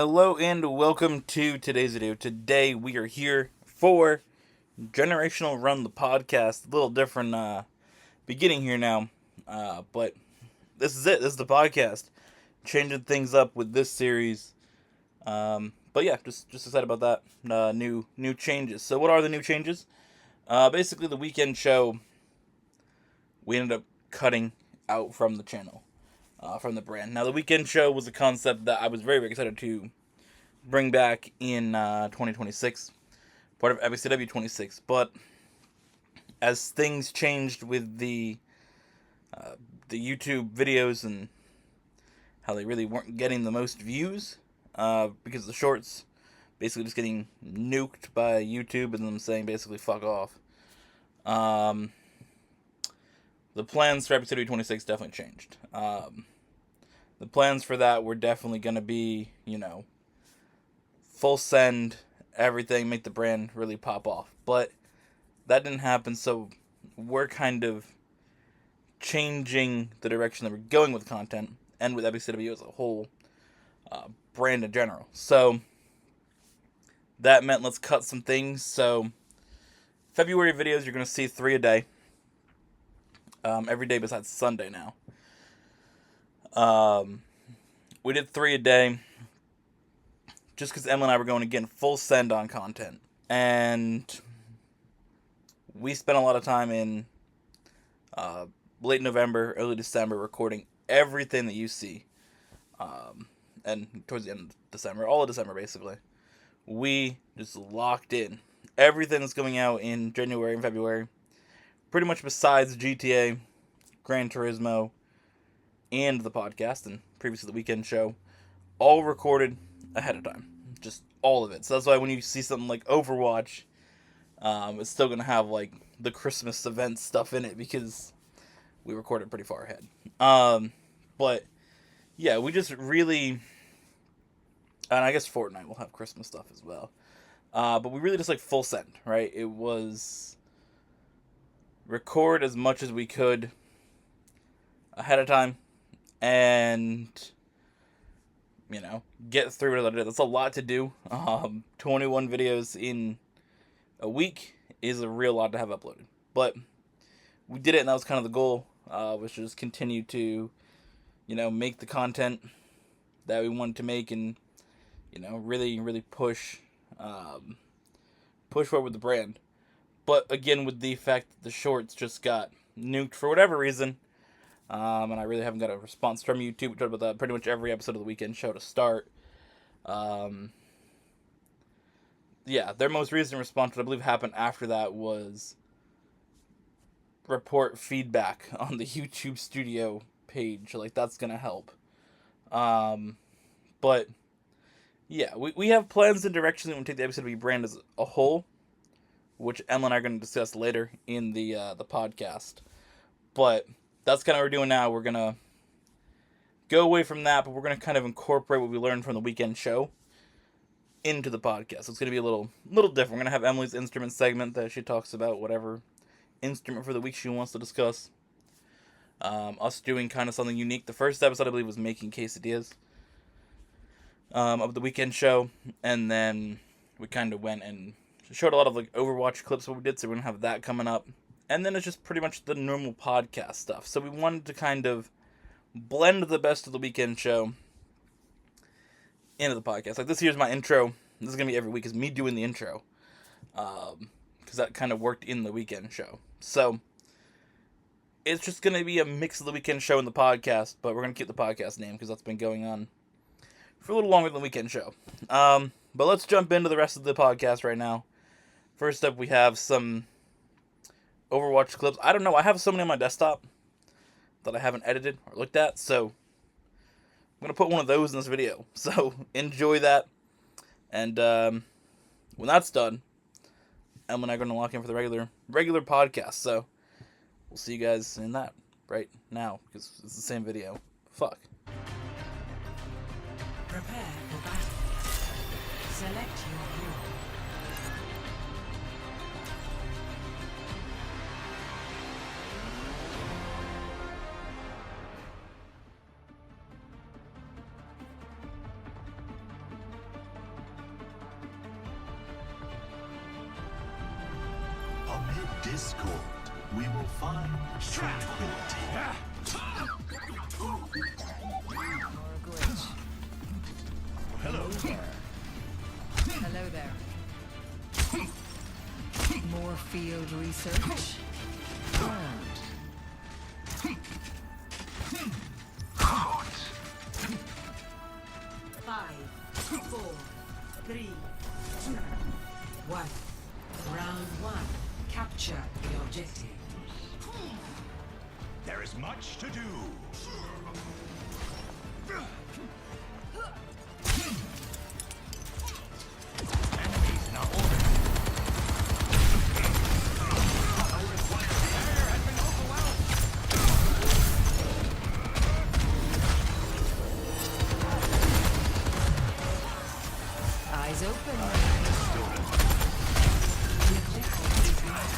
Hello and welcome to today's video. Today we are here for Generational Run the podcast. A little different beginning here now, but this is it. This is the podcast. Changing things up with this series. But yeah, just excited about that. New changes. So what are the new changes? Basically the weekend show we ended up cutting out from the channel. From the brand. Now, the weekend show was a concept that I was very, very excited to bring back in 2026, part of Epiccw 26. But as things changed with the YouTube videos and how they really weren't getting the most views, because the shorts basically just getting nuked by YouTube and them saying basically fuck off. The plans for Epiccw 26 definitely changed. The plans for that were definitely going to be, full send, everything, make the brand really pop off. But that didn't happen, so we're kind of changing the direction that we're going with content and with Epiccw as a whole brand in general. So that meant let's cut some things. So February videos, you're going to see 3 a day. Every day besides Sunday now. We did 3 a day just because Emma and I were going again full send on content. And we spent a lot of time in late November, early December recording everything that you see. And towards the end of December, all of December basically, we just locked in everything that's going out in January and February. Pretty much besides GTA, Gran Turismo, and the podcast, and previously the weekend show, all recorded ahead of time. Just all of it. So that's why when you see something like Overwatch, it's still going to have like the Christmas event stuff in it because we recorded pretty far ahead. But yeah, we just really, and I guess Fortnite will have Christmas stuff as well. But we really just like full send, right? It was record as much as we could ahead of time and get through it. That's a lot to do. 21 videos in a week is a real lot to have uploaded, but we did it, and that was kind of the goal, was to just continue to make the content that we wanted to make, and really push forward with the brand. But again, with the fact that the shorts just got nuked for whatever reason, and I really haven't got a response from YouTube. We talked about that pretty much every episode of the weekend show to start. Yeah, their most recent response, which I believe happened after that, was report feedback on the YouTube Studio page. Like, that's gonna help. But yeah, we have plans and directions when we take the Epiccw brand as a whole, which Emma and I are going to discuss later in the podcast. But that's kind of what we're doing now. We're going to go away from that, but we're going to kind of incorporate what we learned from the weekend show into the podcast. So it's going to be a little different. We're going to have Emily's instrument segment that she talks about whatever instrument for the week she wants to discuss. Us doing kind of something unique. The first episode, I believe, was making quesadillas of the weekend show. And then we kind of went and showed a lot of like Overwatch clips what we did, so we're going to have that coming up. And then it's just pretty much the normal podcast stuff. So we wanted to kind of blend the best of the weekend show into the podcast. Like, this here's my intro. This is going to be every week, is me doing the intro. Because that kind of worked in the weekend show. So it's just going to be a mix of the weekend show and the podcast, but we're going to keep the podcast name because that's been going on for a little longer than the weekend show. But let's jump into the rest of the podcast right now. First up, we have some Overwatch clips. I don't know. I have so many on my desktop that I haven't edited or looked at, so I'm going to put one of those in this video. So enjoy that. And when that's done, Emma and I are going to lock in for the regular podcast. So we'll see you guys in that right now because it's the same video. Fuck. Prepare for battle. Select your hero. Amid discord, we will find tranquility. Or a glitch. Hello there. Hello there. More field research. And 5, 4, 3, 2, 1. Round 1. Capture the objective. There is much to do. Enemies in our orbit. Barrier has been overwhelmed. eyes open. The objective is yours.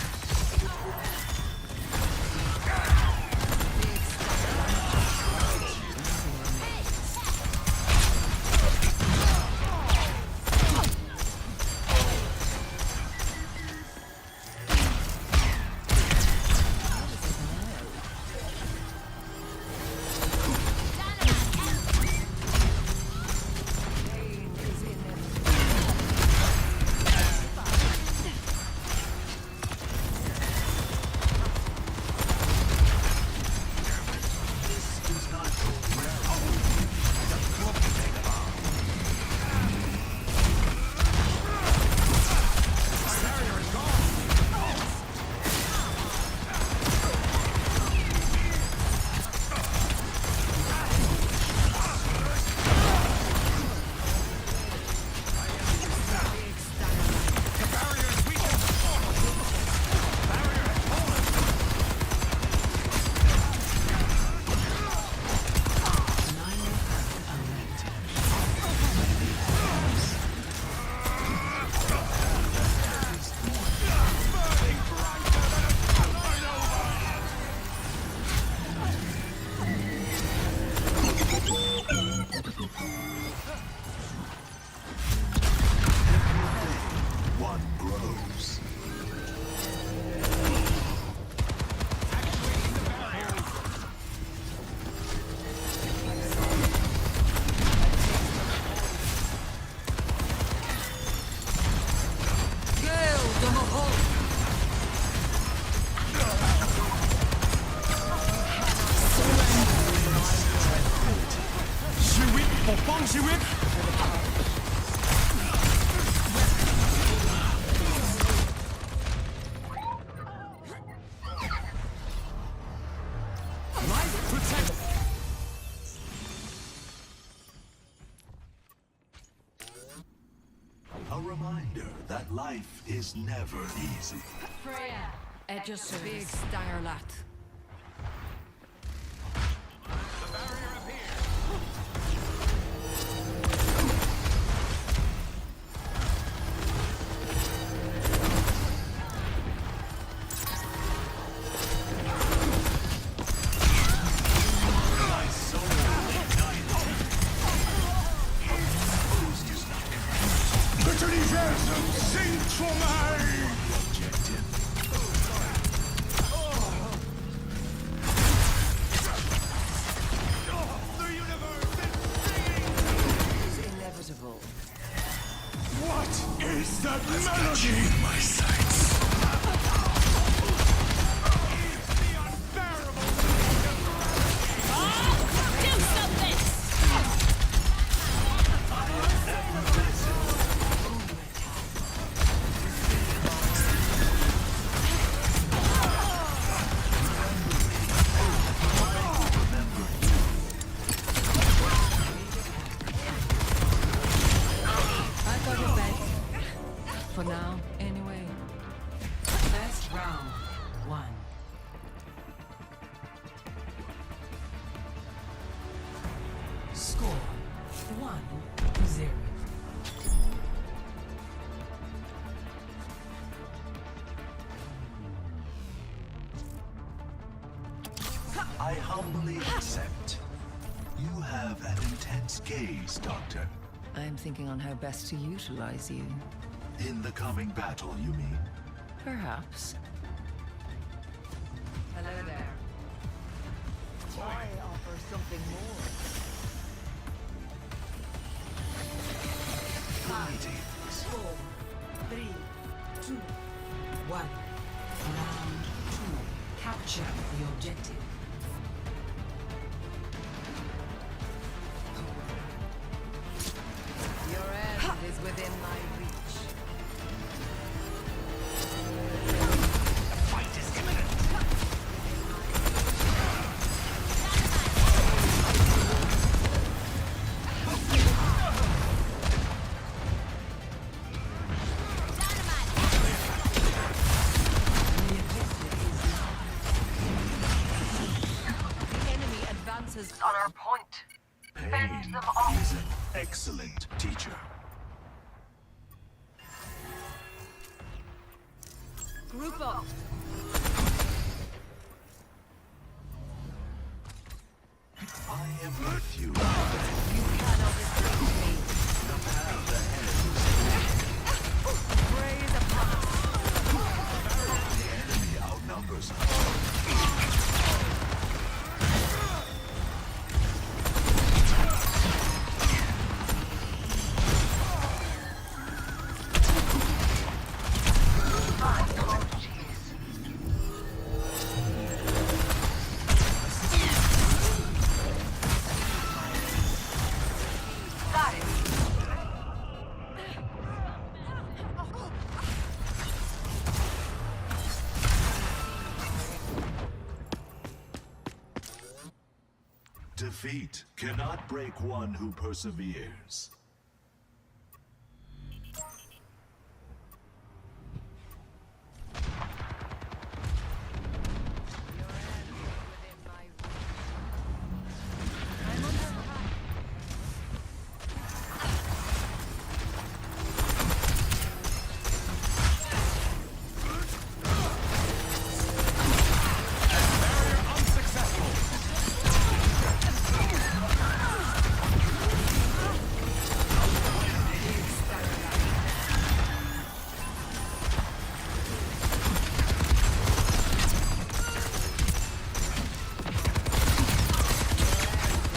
One grows. A reminder that life is never easy. Freya. At your big Steyerlat. My soul ignited. Opposed is not L'utilisation synthromai! objective. Is inevitable. What is that melody? My sights. I got your back. For now, anyway. First round 1. Score 1-0. I humbly accept. You have an intense gaze, Doctor. I'm thinking on how best to utilize you. In the coming battle, you mean? Perhaps. Hello there. I offer something more. 5, 4, 3, 2, 1. Round 2. Capture the objective. Your end is within my reach. Fight is imminent. The enemy advances On our point. Pain is an excellent teacher. Group up. I am with you. You cannot escape me. The path ahead. Praise upon us. The enemy outnumbers us. Defeat cannot break one who perseveres. Your end is within my reach. I'm under attack.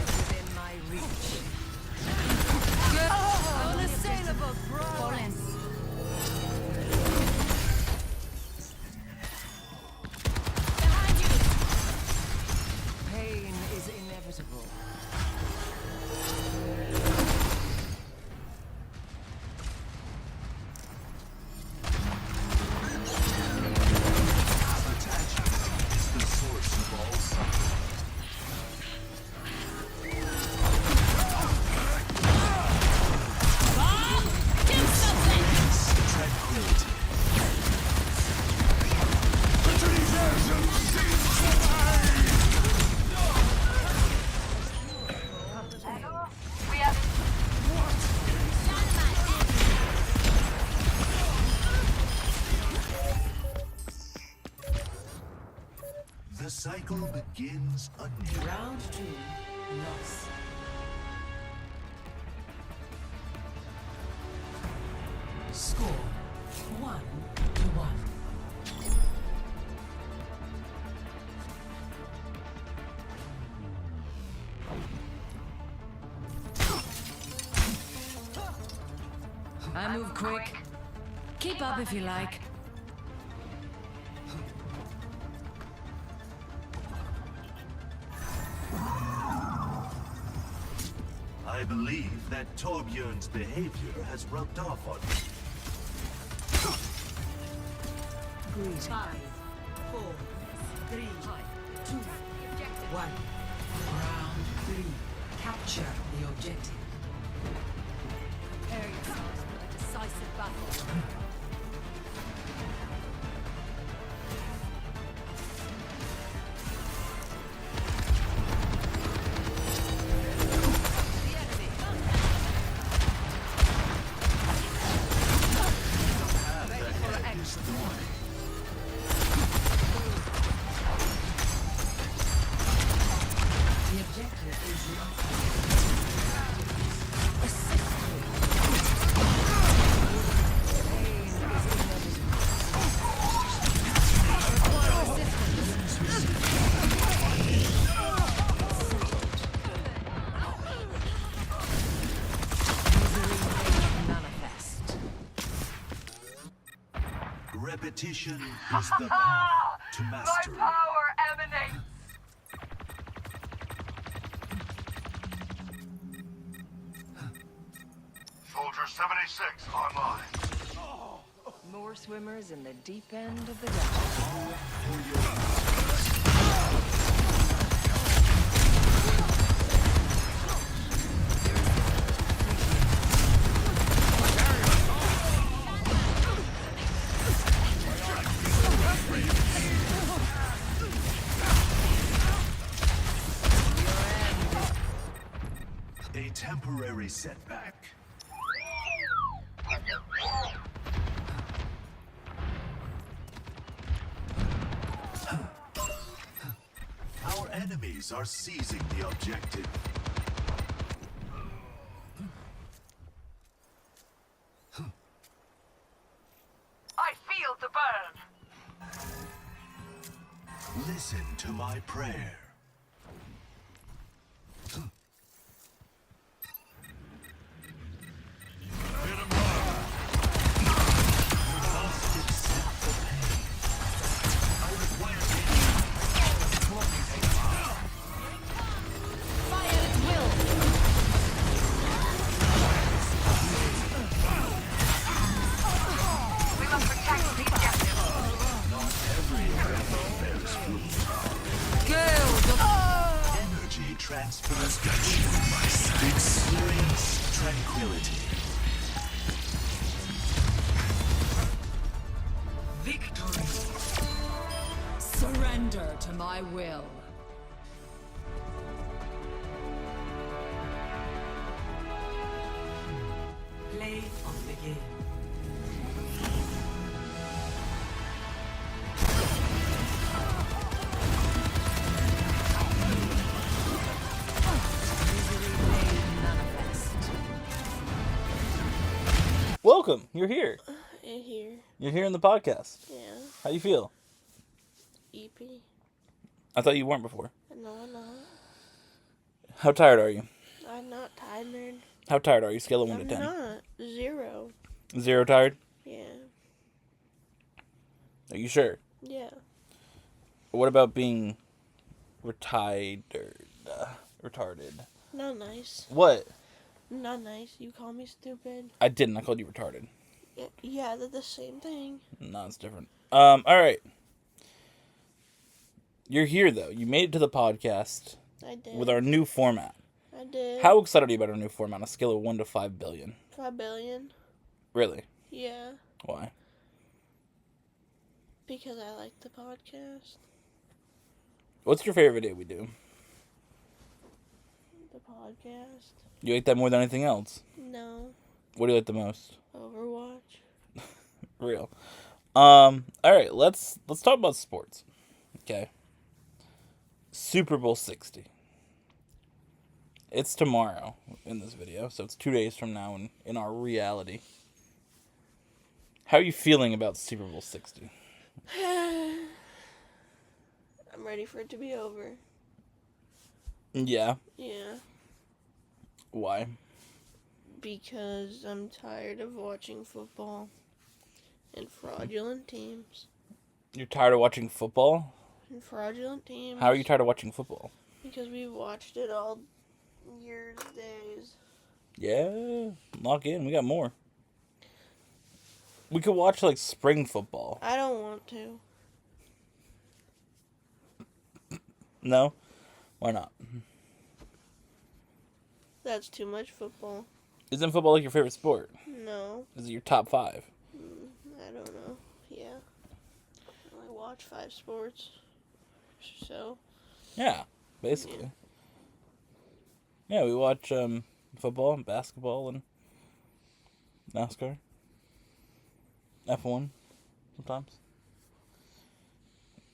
Within my reach. Unassailable, bro. Pain is inevitable. Attachment is the source of all suffering. Tranquility. We have The cycle begins anew. round 2. Loss. Score 1-1. I move quick. Keep up if you like. I believe that Torbjörn's behavior has rubbed off on you. 5, 4, 3, 2, 1. Round 3. Capture the objective. Prepare yourselves for the decisive battle. The enemy. Ready for action. The objective is yours. A Repetition is the path to mastery. Power emanates. Soldier 76 online. More swimmers in the deep end of the depths. A temporary setback. Our enemies are seizing the objective. I feel the burn. Listen to my prayer. We must protect the objective. Energy transfers. Experience tranquility. Victory. Surrender to my will. Play of the game. Manifest. Welcome. You're here. In here. You're here in the podcast. Yeah. How you feel? EP. I thought you weren't before. No, I'm not. How tired are you? I'm not tired. How tired are you? Scale of 1 to I'm 10. not. 0. 0 tired? Yeah. Are you sure? Yeah. What about being retired? Retarded. Not nice. What? Not nice. You call me stupid. I didn't. I called you retarded. Yeah, they're the same thing. No, it's different. Alright. You're here, though. You made it to the podcast I did. with our new format. I did. How excited are you about our new format on a scale of 1 to 5 billion? 5 billion. Really? Yeah. Why? Because I like the podcast. What's your favorite video we do? The podcast. You like that more than anything else? No. What do you like the most? Overwatch. Real. Alright, let's talk about sports. Okay. Super Bowl 60. It's tomorrow in this video, so it's 2 days from now in our reality. How are you feeling about Super Bowl 60? I'm ready for it to be over. Yeah. Yeah. Why? Because I'm tired of watching football and fraudulent teams. You're tired of watching football? And fraudulent teams. How are you tired of watching football? Because we've watched it all years, days. Yeah. Lock in. We got more. We could watch, like, spring football. I don't want to. No? Why not? That's too much football. Isn't football like your favorite sport? No, Is it your top 5? I don't know. Yeah. I watch 5 sports. So, Yeah, basically. Yeah, we watch football and basketball and NASCAR. F1 sometimes.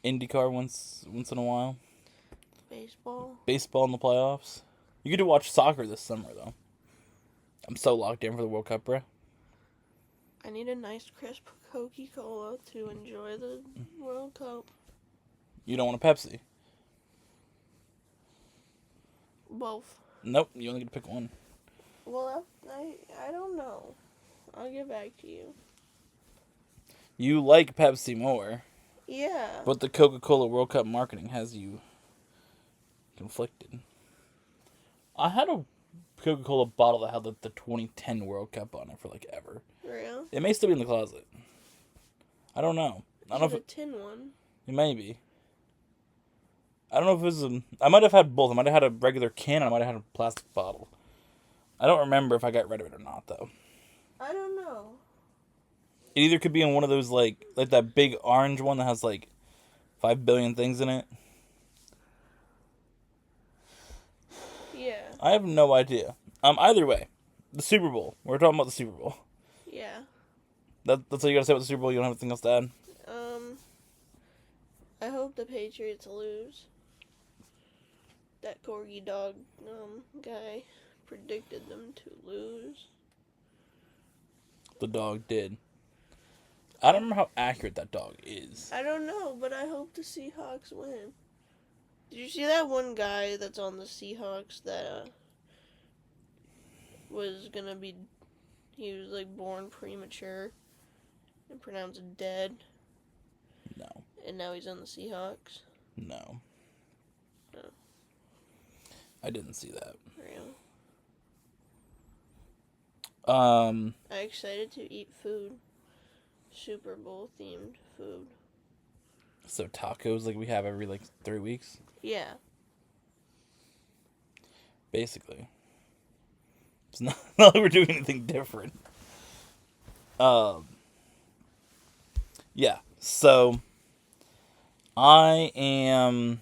IndyCar once in a while. baseball. Baseball in the playoffs. You get to watch soccer this summer, though. I'm so locked in for the World Cup, bruh. I need a nice crisp Coca-Cola to enjoy the World Cup. You don't want a Pepsi? Both. Nope, you only get to pick one. Well, I don't know. I'll get back to you. You like Pepsi more, Yeah. but the Coca-Cola World Cup marketing has you conflicted. I had a Coca-Cola bottle that had like the 2010 World Cup on it for like ever. Real? It may still be in the closet. I don't know. I don't know if a tin one. it may be. I don't know if it was I might have had both. I might have had a regular can and I might have had a plastic bottle. I don't remember if I got rid of it or not, though. I don't know. It either could be in one of those, like that big orange one that has, like, 5 billion things in it. Yeah. I have no idea. Either way, the Super Bowl. We're talking about the Super Bowl. Yeah. That's all you gotta say about the Super Bowl? You don't have anything else to add? I hope the Patriots lose. That corgi dog guy predicted them to lose. The dog did. I don't remember how accurate that dog is. I don't know, but I hope the Seahawks win. Did you see that one guy that's on the Seahawks that was gonna be, he was like born premature and pronounced dead, No. and now he's on the Seahawks? No. No. I didn't see that. Real. Um, I'm excited to eat food. Super Bowl themed food. so tacos like we have every, 3 weeks? Yeah. Basically. It's not like we're doing anything different. Yeah, so I am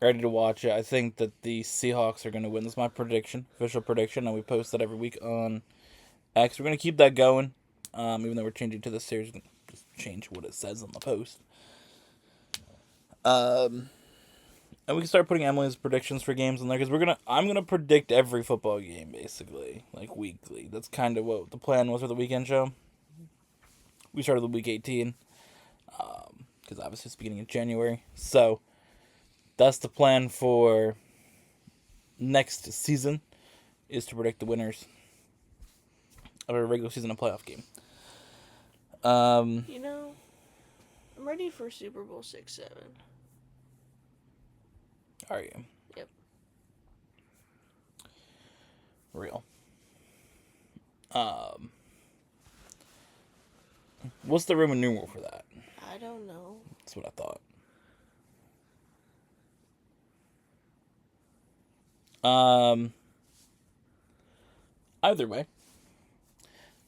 ready to watch it. I think that the Seahawks are going to win. This is my prediction, official prediction, and we post that every week on X. We're going to keep that going, even though we're changing to the series. We're going to just change what it says on the post. And we can start putting Emily's predictions for games in there because I'm gonna predict every football game basically, like weekly. That's kind of what the plan was for the weekend show. We started with week 18, because obviously it's beginning of January. So that's the plan for next season, is to predict the winners of a regular season and playoff game. You know, I'm ready for Super Bowl 6-7. Are you? Yep. Real. What's the Roman numeral for that? I don't know. That's what I thought. Either way.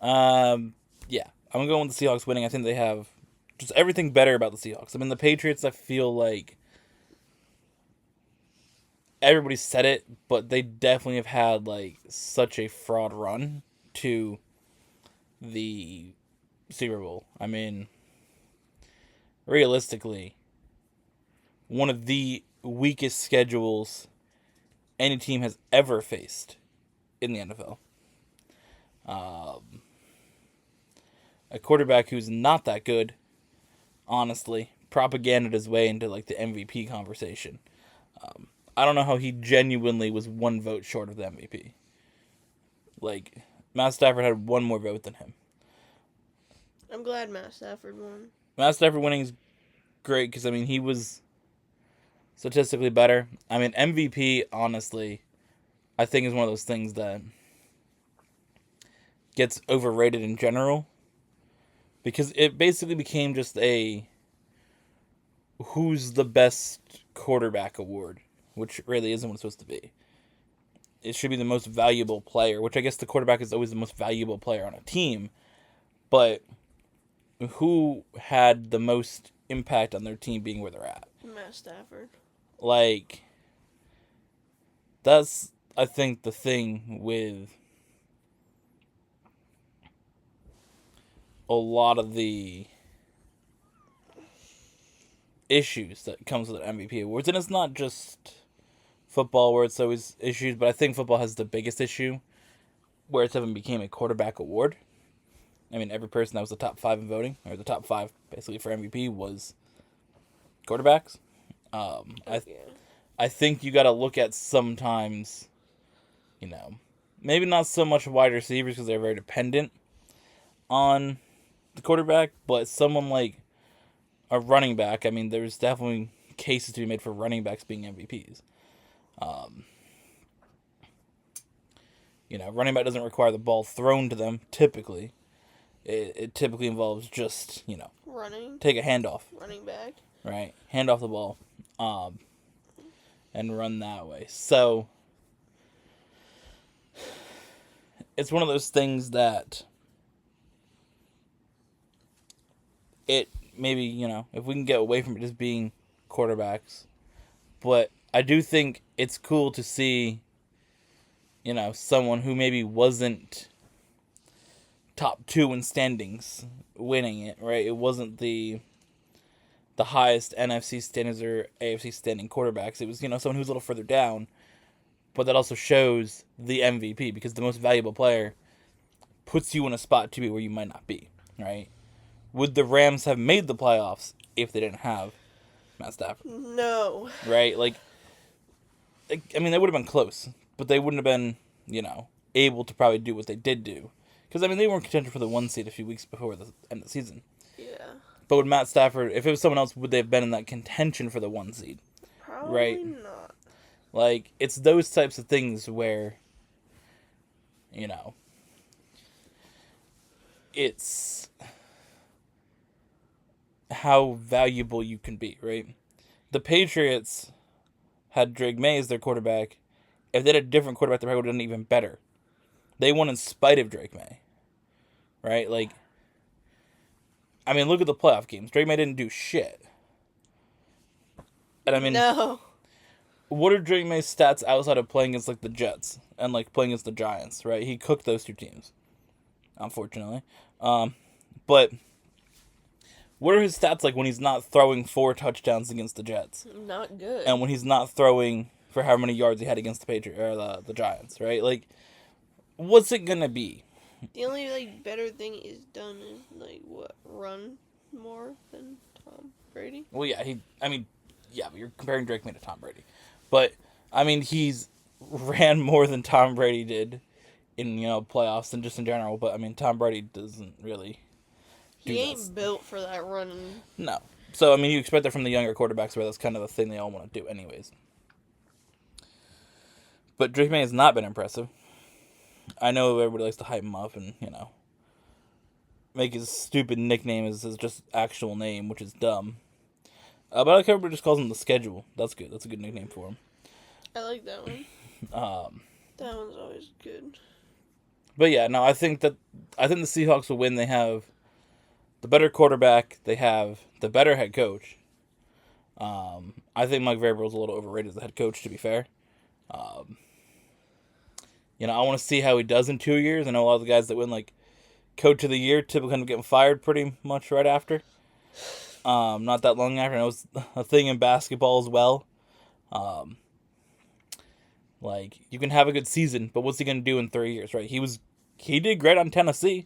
Yeah. I'm going with the Seahawks winning. I think they have just everything better about the Seahawks. I mean, the Patriots, I feel like everybody said it, but they definitely have had, such a fraud run to the Super Bowl. I mean, realistically, one of the weakest schedules any team has ever faced in the NFL. A quarterback who's not that good, honestly, propagandaed his way into, the MVP conversation. I don't know how he genuinely was one vote short of the MVP. Matt Stafford had one more vote than him. I'm glad Matt Stafford won. Matt Stafford winning is great because, he was statistically better. MVP, honestly, I think is one of those things that gets overrated in general because it basically became just a who's the best quarterback award, which really isn't what it's supposed to be. It should be the most valuable player, which I guess the quarterback is always the most valuable player on a team, but who had the most impact on their team being where they're at? Matt Stafford. That's, I think, the thing with a lot of the issues that comes with MVP awards. And it's not just football where it's always issues, but I think football has the biggest issue where it's even became a quarterback award. Every person that was the top 5 in voting, or the top 5 basically for MVP, was quarterbacks. I think you got to look at sometimes, maybe not so much wide receivers because they're very dependent on the quarterback, but someone like a running back, I mean, there's definitely cases to be made for running backs being MVPs. Running back doesn't require the ball thrown to them, typically. It typically involves just, Running. take a handoff, Running back. right? Hand off the ball, and run that way. So, it's one of those things that it maybe, if we can get away from it just being quarterbacks. But I do think it's cool to see, someone who maybe wasn't top 2 in standings winning it, right? It wasn't the highest NFC standings or AFC standing quarterbacks. It was, someone who's a little further down. But that also shows the MVP, because the most valuable player puts you in a spot to be where you might not be, right? Would the Rams have made the playoffs if they didn't have Matt Stafford? No. Right? Like, I mean, they would have been close, but they wouldn't have been, able to probably do what they did do. Because, I mean, they weren't contending for the 1 seed a few weeks before the end of the season. Yeah. But with Matt Stafford, if it was someone else, would they have been in that contention for the 1 seed? Probably Right. not. Like, it's those types of things where, it's how valuable you can be, right? The Patriots had Drake May as their quarterback. If they had a different quarterback, they probably would have done even better. They won in spite of Drake May, right? Like, I mean, look at the playoff games. Drake May didn't do shit. And I mean, No. what are Drake May's stats outside of playing against, like, the Jets and, like, playing against the Giants, right? He cooked those 2 teams, unfortunately. But what are his stats like when he's not throwing 4 touchdowns against the Jets? Not good. And when he's not throwing for how many yards he had against the Patriots or the Giants, right? Like, what's it gonna be? The only, better thing he's done is, run more than Tom Brady? Well, yeah, but you're comparing Drake May to Tom Brady. But, I mean, he's ran more than Tom Brady did in, playoffs and just in general. But, I mean, Tom Brady doesn't really do He ain't built for that running. No. So, I mean, you expect that from the younger quarterbacks, where that's kind of the thing they all want to do anyways. But Drake May has not been impressive. I know everybody likes to hype him up and, make his stupid nickname his just actual name, which is dumb. But I like how everybody just calls him the Schedule. That's good. That's a good nickname for him. I like that one. That one's always good. But yeah, no, I think the Seahawks will win. They have the better quarterback. They have the better head coach. I think Mike Vrabel's a little overrated as a head coach, to be fair. I want to see how he does in 2 years. I know a lot of the guys that win, Coach of the Year typically end up getting fired pretty much right after. Not that long after. And it was a thing in basketball as well. You can have a good season, but what's he going to do in 3 years, right? He did great on Tennessee.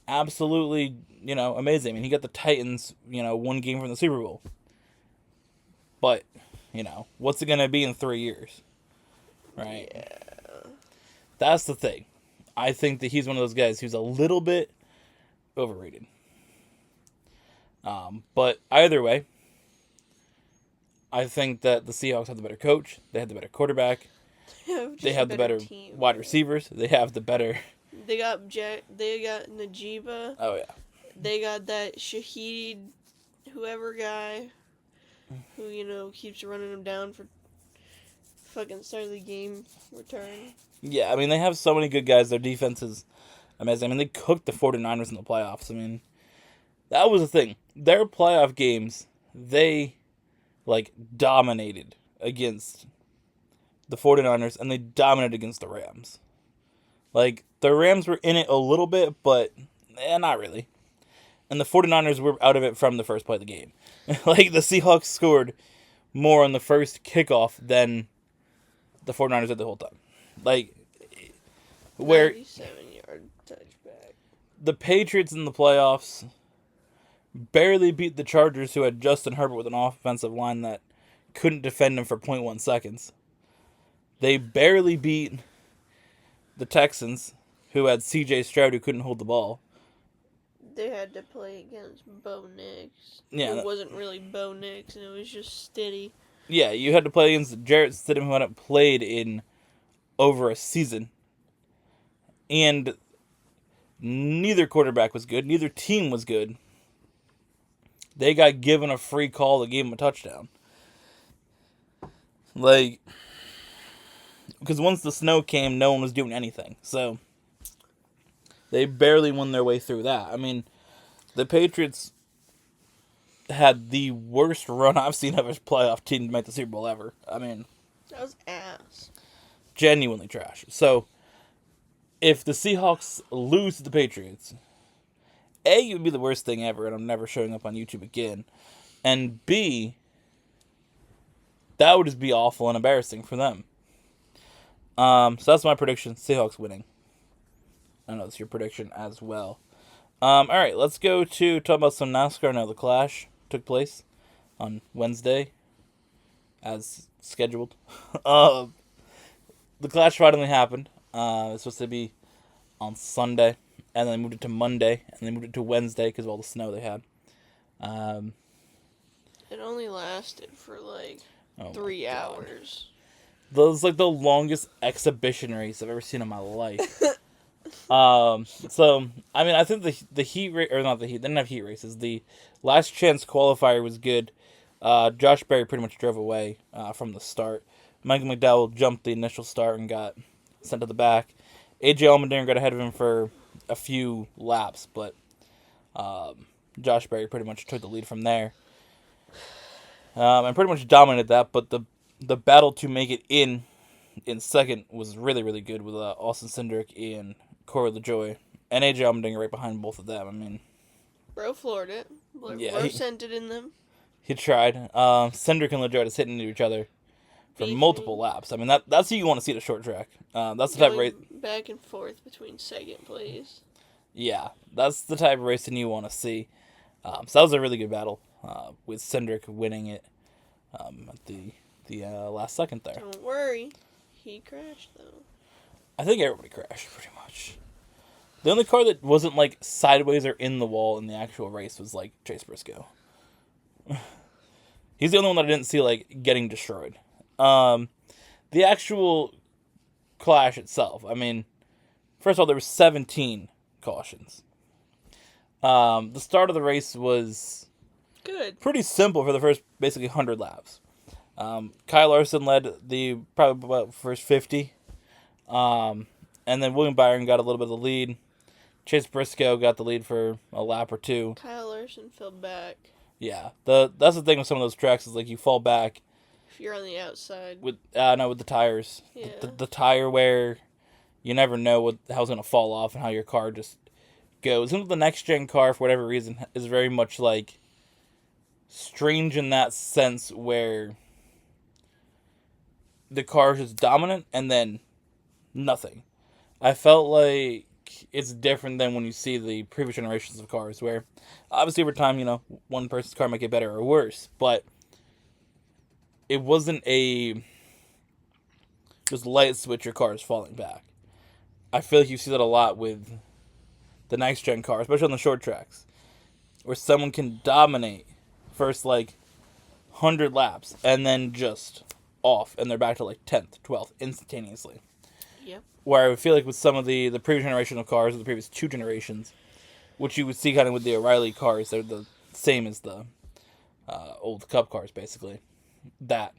Absolutely, amazing. I mean, he got the Titans, 1 game from the Super Bowl. But, what's it going to be in 3 years? Right? Yeah. That's the thing. I think that he's one of those guys who's a little bit overrated. But either way, I think that the Seahawks have the better coach. They have the better quarterback. They have the better team. wide receivers. They have the better. They got Najiba. Oh yeah. They got that Shaheed, whoever guy, who keeps running them down for fucking start of the game return. Yeah, I mean, they have so many good guys. Their defense is amazing. I mean, they cooked the 49ers in the playoffs. I mean, that was the thing. Their playoff games, they, dominated against the 49ers, and they dominated against the Rams. The Rams were in it a little bit, but not really. And the 49ers were out of it from the first play of the game. The Seahawks scored more on the first kickoff than the 49ers did the whole time. Where 97-yard touchback. the Patriots in the playoffs barely beat the Chargers, who had Justin Herbert with an offensive line that couldn't defend him for 0.1 seconds. They barely beat the Texans, who had C.J. Stroud, who couldn't hold the ball. they had to play against Bo Nix. Yeah, It wasn't really Bo Nix, and it was just Steady. Yeah, you had to play against Jarrett Stidham, who hadn't played in over a season. And neither quarterback was good. Neither team was good. They got given a free call that gave them a touchdown. Like, because once the snow came, no one was doing anything. So, they barely won their way through that. I mean, the Patriots had the worst run I've seen of a playoff team to make the Super Bowl ever. I mean, That was ass. genuinely trash. So, if the Seahawks lose to the Patriots, A, it would be the worst thing ever, and I'm never showing up on YouTube again. And B, that would just be awful and embarrassing for them. So that's my prediction. Seahawks winning. I know it's your prediction as well. Alright, let's go to talk about some NASCAR now. The Clash took place on Wednesday, as scheduled. The Clash finally happened. It was supposed to be on Sunday, and then they moved it to Monday, and they moved it to Wednesday because of all the snow they had. It only lasted for like Oh 3 my God. hours. That was like the longest exhibition race I've ever seen in my life. So, I mean, I think the heat race, or not the heat, they didn't have heat races. The last chance qualifier was good. Josh Berry pretty much drove away from the start. Michael McDowell jumped the initial start and got sent to the back. AJ Allmendinger got ahead of him for a few laps, but Josh Berry pretty much took the lead from there. And pretty much dominated that, but the battle to make it in second was really, really good with Austin Cindric and Corey LaJoy. And AJ Allmendinger right behind both of them. I mean, Bro floored it. Yeah, Bro he- sent it in them. he tried. Cindric and LaJoy just hitting into each other for Beefing. multiple laps. I mean, that's who you want to see at a short track. That's the type of race. Going back and forth between second place. Yeah, that's the type of racing you want to see. So that was a really good battle with Cindric winning it at the last second there. Don't worry. He crashed, though. I think everybody crashed, pretty much. The only car that wasn't, like, sideways or in the wall in the actual race was, like, Chase Briscoe. He's the only one that I didn't see, like, getting destroyed. The actual clash itself, I mean, first of all, there were 17 cautions. The start of the race was Good. pretty simple for the first, basically, 100 laps. Kyle Larson led the probably about first 50. And then William Byron got a little bit of the lead. Chase Briscoe got the lead for a lap or two. Kyle Larson fell back. Yeah, that's the thing with some of those tracks is like you fall back If you're on the outside. with the tires. Yeah. The tire wear, you never know how it's gonna fall off and how your car just goes. And the next gen car, for whatever reason, is very much like strange in that sense where the car is just dominant and then nothing. I felt like it's different than when you see the previous generations of cars where obviously over time, one person's car might get better or worse, but it wasn't a just light switch your car is falling back. I feel like you see that a lot with the next gen car, especially on the short tracks, where someone can dominate first 100 laps and then just off and they're back to 10th, 12th instantaneously. Yep. Where I would feel like with some of the previous generation of cars, or the previous 2 generations, which you would see kind of with the O'Reilly cars, they're the same as the old Cup cars, basically, that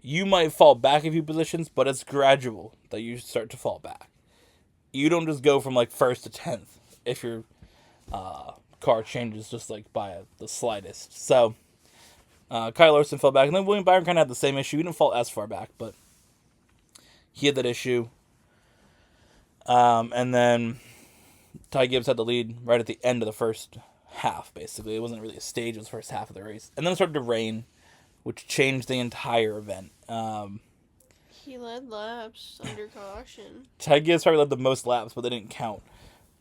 you might fall back a few positions, but it's gradual that you start to fall back. You don't just go from 1st to 10th if your car changes just by the slightest. So, Kyle Larson fell back, and then William Byron kind of had the same issue. He didn't fall as far back, but he had that issue. And then Ty Gibbs had the lead right at the end of the first half, basically. It wasn't really a stage, it was the first half of the race. And then it started to rain, which changed the entire event. He led laps under caution. Ty Gibbs probably led the most laps, but they didn't count.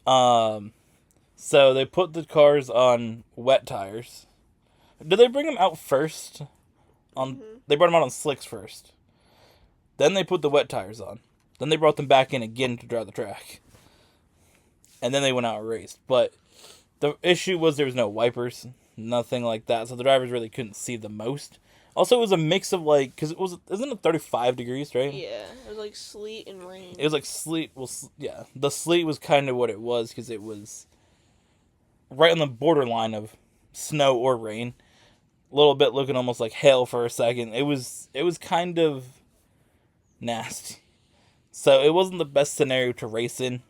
So they put the cars on wet tires. Did they bring them out first? They brought them out on slicks first. Then they put the wet tires on. Then they brought them back in again to drive the track. And then they went out and raced. But The issue was there was no wipers, nothing like that, so the drivers really couldn't see the most. Also, it was a mix of like, because isn't it 35 degrees, right? Yeah, it was like sleet and rain. It was like sleet. Well, yeah, the sleet was kind of what it was because it was right on the borderline of snow or rain. A little bit looking almost like hail for a second. It was kind of nasty. So it wasn't the best scenario to race in,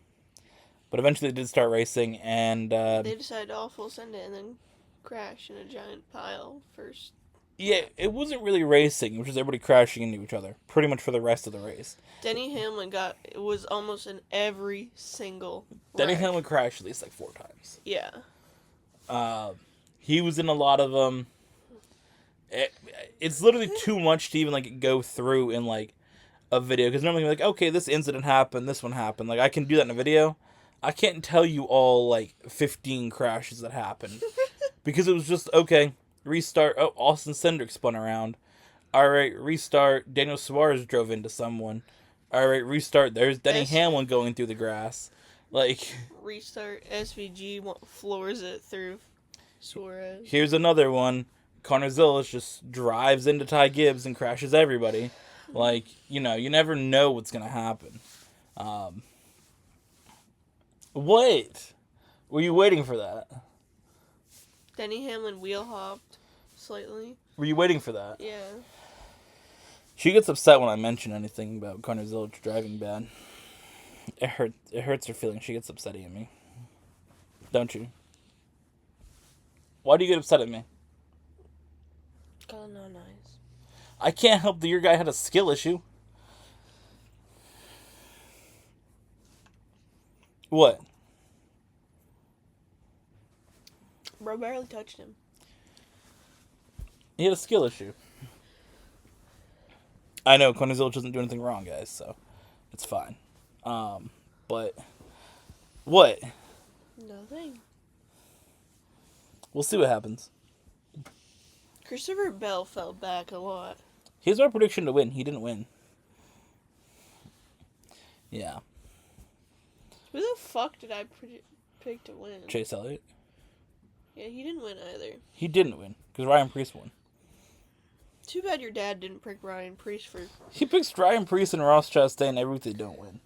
but eventually they did start racing, and They decided to all full send it and then crash in a giant pile first. yeah, it wasn't really racing. It was just everybody crashing into each other, pretty much for the rest of the race. Denny Hamlin was almost in every single Denny wreck. Hamlin crashed at least like 4 times. Yeah. He was in a lot of them. It's literally too much to even like go through in like a video, because normally you're like, okay, this incident happened, this one happened. Like I can do that in a video. I can't tell you all like 15 crashes that happened because it was just okay. Restart. Oh, Austin Cindric spun around. All right, restart. Daniel Suarez drove into someone. All right, restart. There's Denny Hamlin going through the grass. Like Restart. SVG floors it through Suarez. here's another one. Connor Zillis just drives into Ty Gibbs and crashes everybody. Like, you know, you never know what's gonna happen. What? Were you waiting for that? Denny Hamlin wheel hopped slightly. Were you waiting for that? Yeah. She gets upset when I mention anything about Connor Zillich driving bad. It hurts her feelings. She gets upset at me. Don't you? Why do you get upset at me? Oh, no, nice. I can't help that your guy had a skill issue. What? Bro barely touched him. He had a skill issue. I know Connor Zillich doesn't do anything wrong, guys, so it's fine. But what? Nothing. We'll see what happens. Christopher Bell fell back a lot. Here's our prediction to win. He didn't win. Yeah. Who the fuck did I pick to win? Chase Elliott. Yeah, he didn't win either. He didn't win because Ryan Preece won. Too bad your dad didn't pick Ryan Preece for... He picks Ryan Preece and Ross Chastain every week they don't win.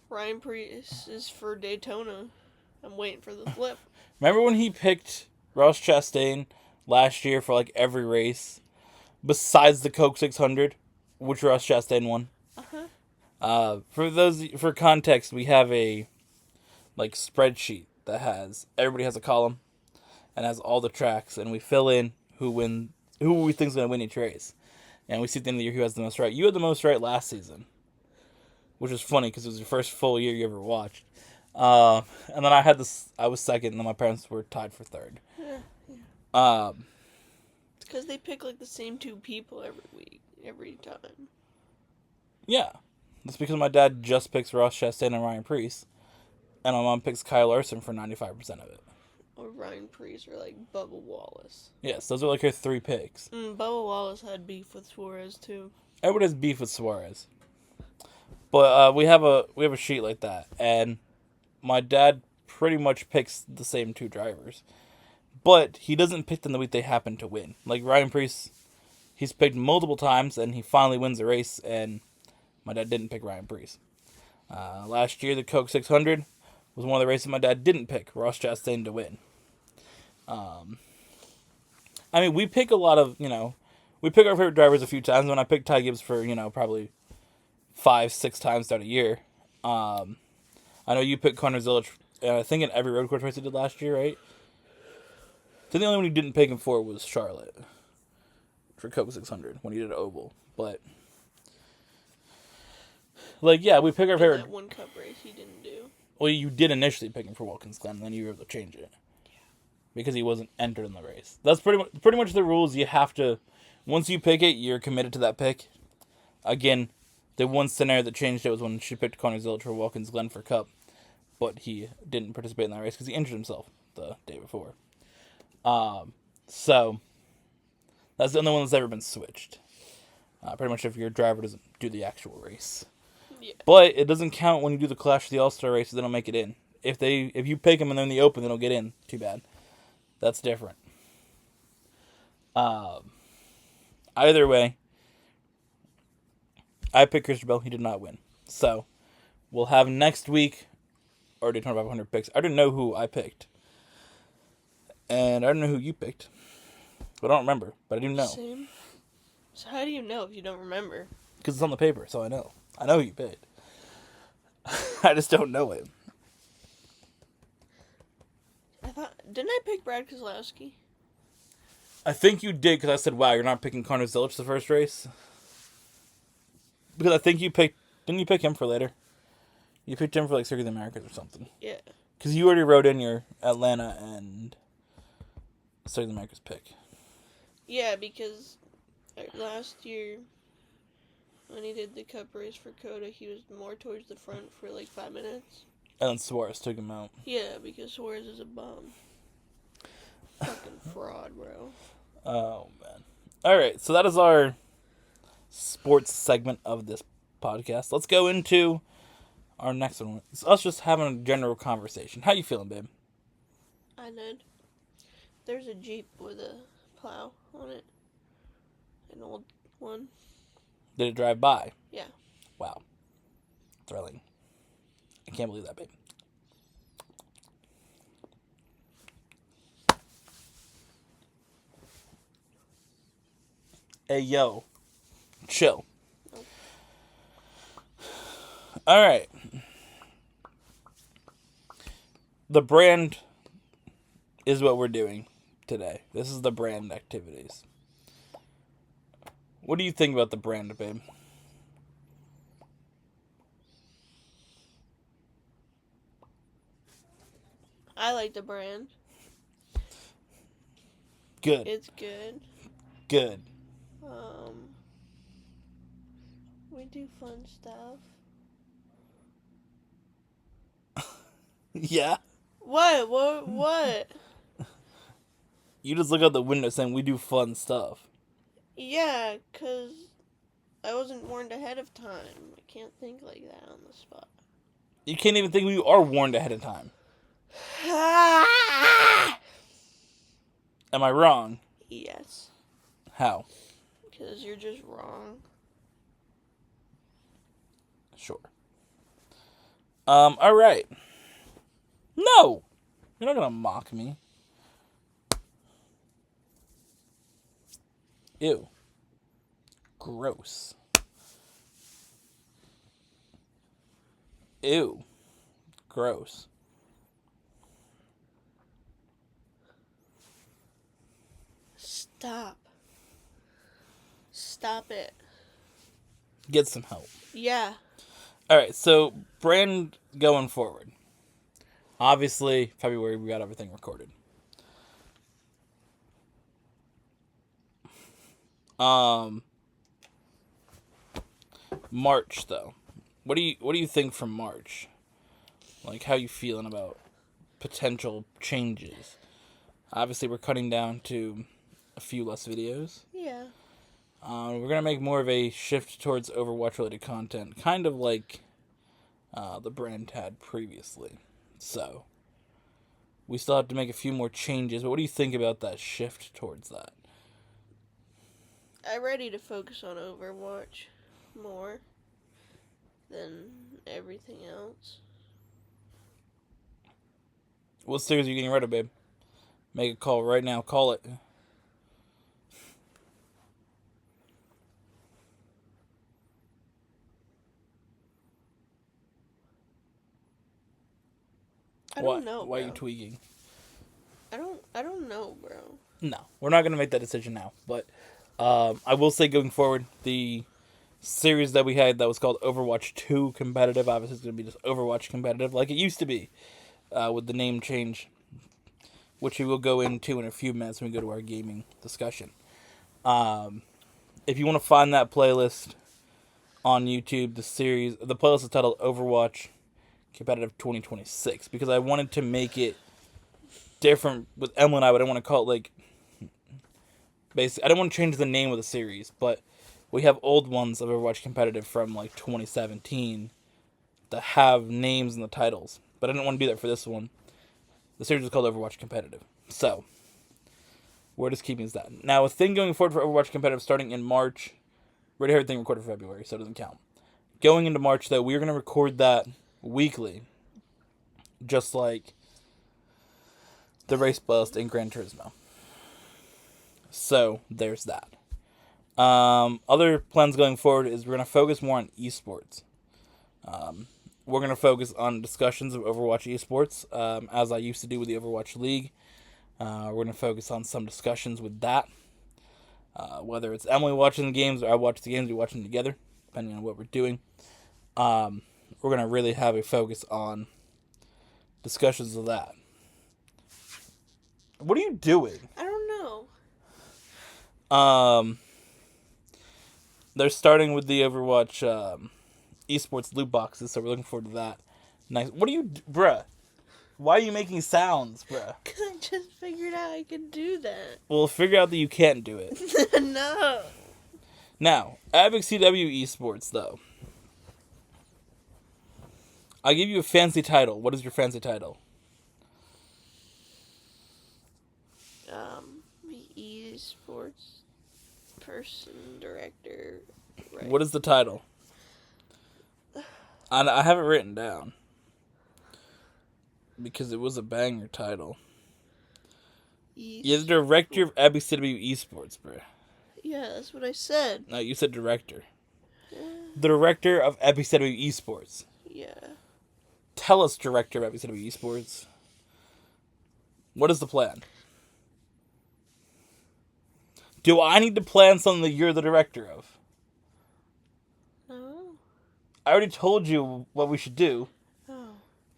Ryan Preece is for Daytona. I'm waiting for the flip. Remember when he picked Ross Chastain last year for like every race besides the Coke 600, which Ross Chastain won? For context, we have a like spreadsheet that has everybody has a column and has all the tracks, and we fill in who we think is going to win each race, and we see at the end of the year who has the most right. You had the most right last season, which is funny because it was your first full year you ever watched. And then I was second, and then my parents were tied for third. It's because they pick like the same 2 people every week, every time. Yeah, that's because my dad just picks Ross Chastain and Ryan Preece, and my mom picks Kyle Larson for 95% of it. Or Ryan Preece or like Bubba Wallace. Yes, those are like her 3 picks. Bubba Wallace had beef with Suarez too. Everybody has beef with Suarez, but we have a sheet like that, and my dad pretty much picks the same 2 drivers, but he doesn't pick them the week they happen to win. Like Ryan Preece, he's picked multiple times, and he finally wins the race, and my dad didn't pick Ryan Preece. Last year, the Coke 600 was one of the races my dad didn't pick Ross Chastain to win. I mean, we pick a lot of, we pick our favorite drivers a few times. When I picked Ty Gibbs for, probably 5-6 times throughout a year. I know you picked Connor Zillich, I think in every road course race he did last year, right? So the only one you didn't pick him for was Charlotte for Coke 600 when he did Oval. But, like, yeah, we pick our favorite. That one cup race he didn't do. Well, you did initially pick him for Watkins Glen, and then you were able to change it. Yeah. Because he wasn't entered in the race. That's pretty much the rules. You have to, once you pick it, you're committed to that pick. Again, the one scenario that changed it was when she picked Connor Zillich for Watkins Glen for Cup, but he didn't participate in that race because he injured himself the day before. So, that's the only one that's ever been switched. Pretty much if your driver doesn't do the actual race. Yeah. But it doesn't count when you do the Clash of the All-Star races, they don't make it in. if you pick them and they're in the open, they don't get in. Too bad. That's different. Either way, I picked Christopher Bell. He did not win. So, we'll have next week our Daytona 500 picks. I didn't know who I picked. And I don't know who you picked. But I don't remember. But I do know. Same. So how do you know if you don't remember? Because it's on the paper, so I know. I know who you picked. I just don't know it. Didn't I pick Brad Keselowski? I think you did, because I said, wow, you're not picking Connor Zilic the first race? Because I think you picked... Didn't you pick him for later? You picked him for, like, Circuit of the Americas or something. Yeah. Because you already wrote in your Atlanta and Circuit of the Americas pick. Yeah, because last year, when he did the cup race for Coda, he was more towards the front for, like, 5 minutes. And then Suarez took him out. Yeah, because Suarez is a bum. Fucking fraud, bro. Oh, man. All right, so that is our sports segment of this podcast. Let's go into our next one. It's us just having a general conversation. How you feeling, babe? I did. There's a Jeep with a plow on it. An old one. Did it drive by? Yeah. Wow. Thrilling. I can't believe that, babe. Hey, yo. Chill. All right. The brand is what we're doing today. This is the brand activities. What do you think about the brand, babe? I like the brand. Good. It's good. Good. We do fun stuff. Yeah? What? You just look out the window saying we do fun stuff. Yeah, 'cause I wasn't warned ahead of time. I can't think like that on the spot. You can't even think we are warned ahead of time. Am I wrong? Yes. How? Because you're just wrong. Sure. Alright. No! You're not gonna mock me. Ew. Gross. Ew. Gross. Stop. Stop it. Get some help. Yeah. Alright, so brand going forward. Obviously, February we got everything recorded. March though. What do you think from March? Like, how you feeling about potential changes? Obviously, we're cutting down to a few less videos. Yeah. We're gonna make more of a shift towards Overwatch related content, kind of like the brand had previously. So we still have to make a few more changes. But what do you think about that shift towards that? I'm ready to focus on Overwatch more than everything else. What series are you getting rid of, babe? Make a call right now. Call it. I don't know, Why are bro. you tweaking? I don't know, bro. No, we're not going to make that decision now. But I will say going forward, the series that we had that was called Overwatch 2 Competitive, obviously it's going to be just Overwatch Competitive like it used to be with the name change, which we will go into in a few minutes when we go to our gaming discussion. If you want to find that playlist on YouTube, the playlist is titled Overwatch Competitive 2026 because I wanted to make it different with Emily and I, but I didn't want to call it like basically I didn't want to change the name of the series, but we have old ones of Overwatch Competitive from like 2017 that have names in the titles. But I didn't want to do that for this one. The series is called Overwatch Competitive. So, we're just keeping that. Now, a thing going forward for Overwatch Competitive starting in March. We already have everything recorded for February, so it doesn't count. Going into March, though, we're going to record that weekly. Just like the Race Bust and Gran Turismo. So, there's that. Other plans going forward is we're going to focus more on esports. We're going to focus on discussions of Overwatch esports, as I used to do with the Overwatch League. We're going to focus on some discussions with that. Whether it's Emily watching the games or I watch the games, we watch them together, depending on what we're doing. We're going to really have a focus on discussions of that. What are you doing? I don't know. They're starting with the Overwatch esports loot boxes, so we're looking forward to that. Nice. What are you, bruh? Why are you making sounds, bruh? Because I just figured out I could do that. Well, figure out that you can't do it. No. Now, Epiccw esports, though. I'll give you a fancy title. What is your fancy title? Esports person, director. Right. What is the title? I have it written down. Because it was a banger title. You're the director of Epiccw esports, bro. Yeah, that's what I said. No, you said director. The director of Epiccw esports. Yeah. Tell us, director of Epiccw esports. What is the plan? Do I need to plan something that you're the director of? No. I already told you what we should do. Oh.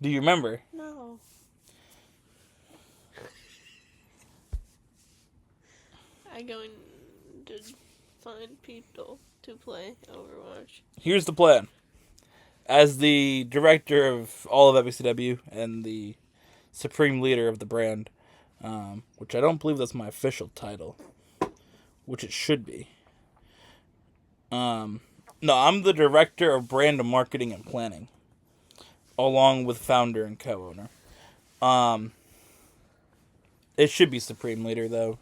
Do you remember? No. I'm going to find people to play Overwatch. Here's the plan. As the director of all of Epiccw and the supreme leader of the brand, which I don't believe that's my official title, which it should be. No, I'm the director of brand marketing and planning, along with founder and co-owner. It should be supreme leader though,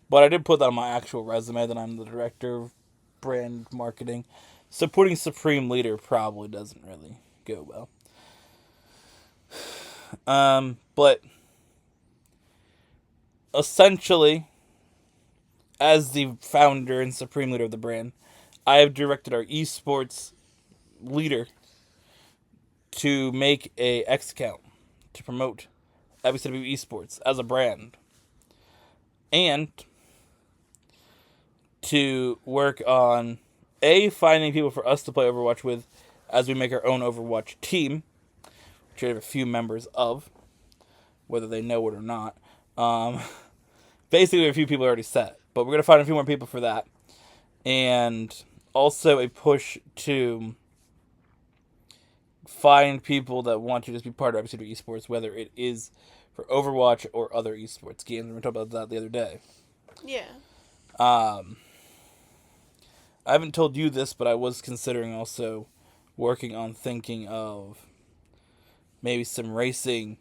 but I did put that on my actual resume that I'm the director of brand marketing. So putting supreme leader probably doesn't really go well. But essentially, as the founder and supreme leader of the brand, I have directed our esports leader to make a X account to promote Epiccw esports as a brand, and to work on finding people for us to play Overwatch with as we make our own Overwatch team, which we have a few members of, whether they know it or not. Basically, a few people are already set, but we're going to find a few more people for that. And also a push to find people that want to just be part of Epiccw esports, whether it is for Overwatch or other esports games. We were talking about that the other day. Yeah. I haven't told you this, but I was considering also working on thinking of maybe some racing,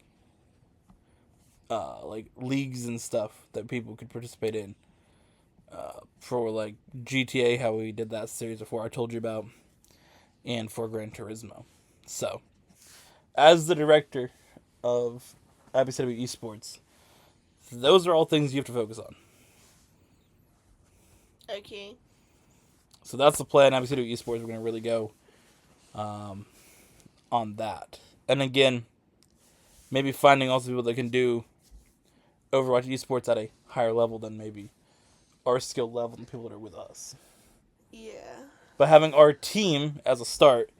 like leagues and stuff that people could participate in. For like GTA, how we did that series before I told you about, and for Gran Turismo. So, as the director of Epiccw esports, those are all things you have to focus on. Okay. So that's the plan. Epiccw esports, we're going to really go on that. And again, maybe finding also people that can do Overwatch esports at a higher level than maybe our skill level and people that are with us. Yeah. But having our team as a start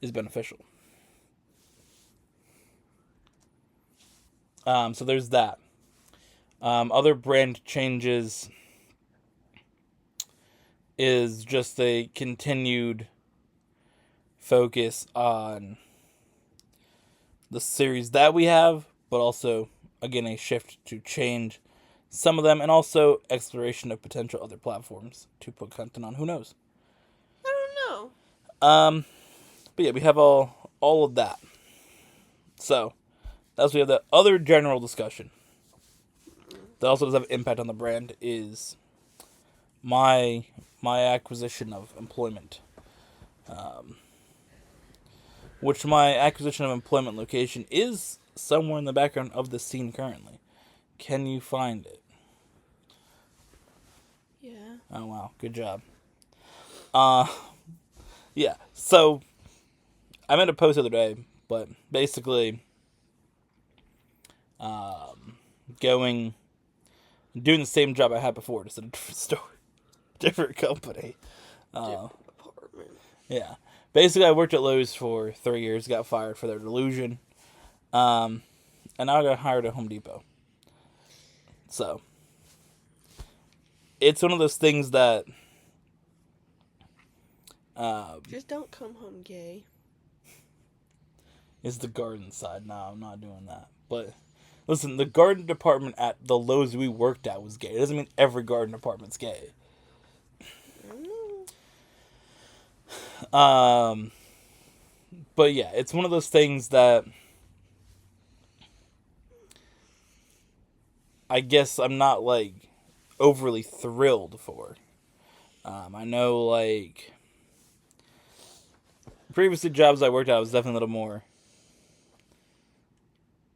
is beneficial. So there's that. Other brand changes is just a continued focus on the series that we have, but also, again, a shift to change some of them, and also exploration of potential other platforms to put content on. Who knows? I don't know. But yeah, we have all all of that. So, as we have the other general discussion that also does have an impact on the brand is my acquisition of employment. Which my acquisition of employment location is somewhere in the background of the scene currently. Can you find it? Yeah. Oh wow, good job. Yeah. So I made a post the other day, but basically, doing the same job I had before, just at a different store, different company. Different apartment. Yeah. Basically, I worked at Lowe's for 3 years, got fired for their delusion, and now I got hired at Home Depot. So, it's one of those things that, Just don't come home gay. is the garden side. No, I'm not doing that. But, listen, the garden department at the Lowe's we worked at was gay. It doesn't mean every garden department's gay. But yeah, it's one of those things that I guess I'm not, like, overly thrilled for. I know, like, previously jobs I worked at, I was definitely a little more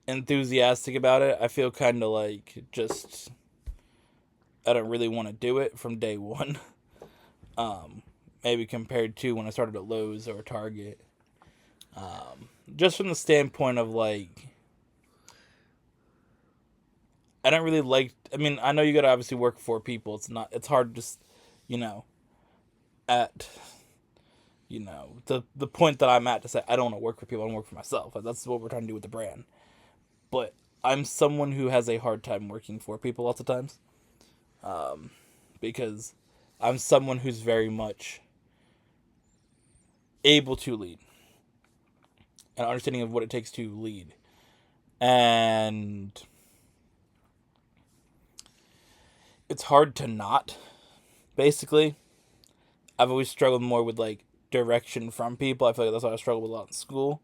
enthusiastic about it. I feel kind of like just I don't really want to do it from day one. Maybe compared to when I started at Lowe's or Target. Just from the standpoint of, like, I don't really like, I mean, I know you gotta obviously work for people. It's hard to just, at, the point that I'm at to say, I don't want to work for people, I want to work for myself. That's what we're trying to do with the brand. But I'm someone who has a hard time working for people lots of times. Because I'm someone who's very much able to lead. An understanding of what it takes to lead. And it's hard to not, basically. I've always struggled more with, like, direction from people. I feel like that's what I struggled with a lot in school.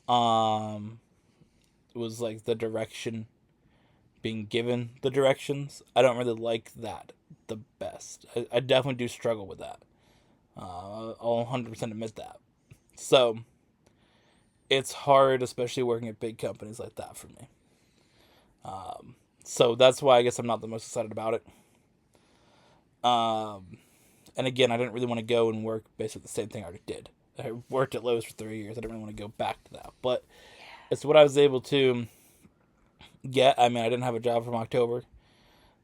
It was, like, the direction, being given the directions. I don't really like that the best. I definitely do struggle with that. I'll 100% admit that. So, it's hard, especially working at big companies like that for me. So that's why I guess I'm not the most excited about it. And again, I didn't really want to go and work basically the same thing I already did. I worked at Lowe's for 3 years. I didn't really want to go back to that. But it's what I was able to get. I mean, I didn't have a job from October.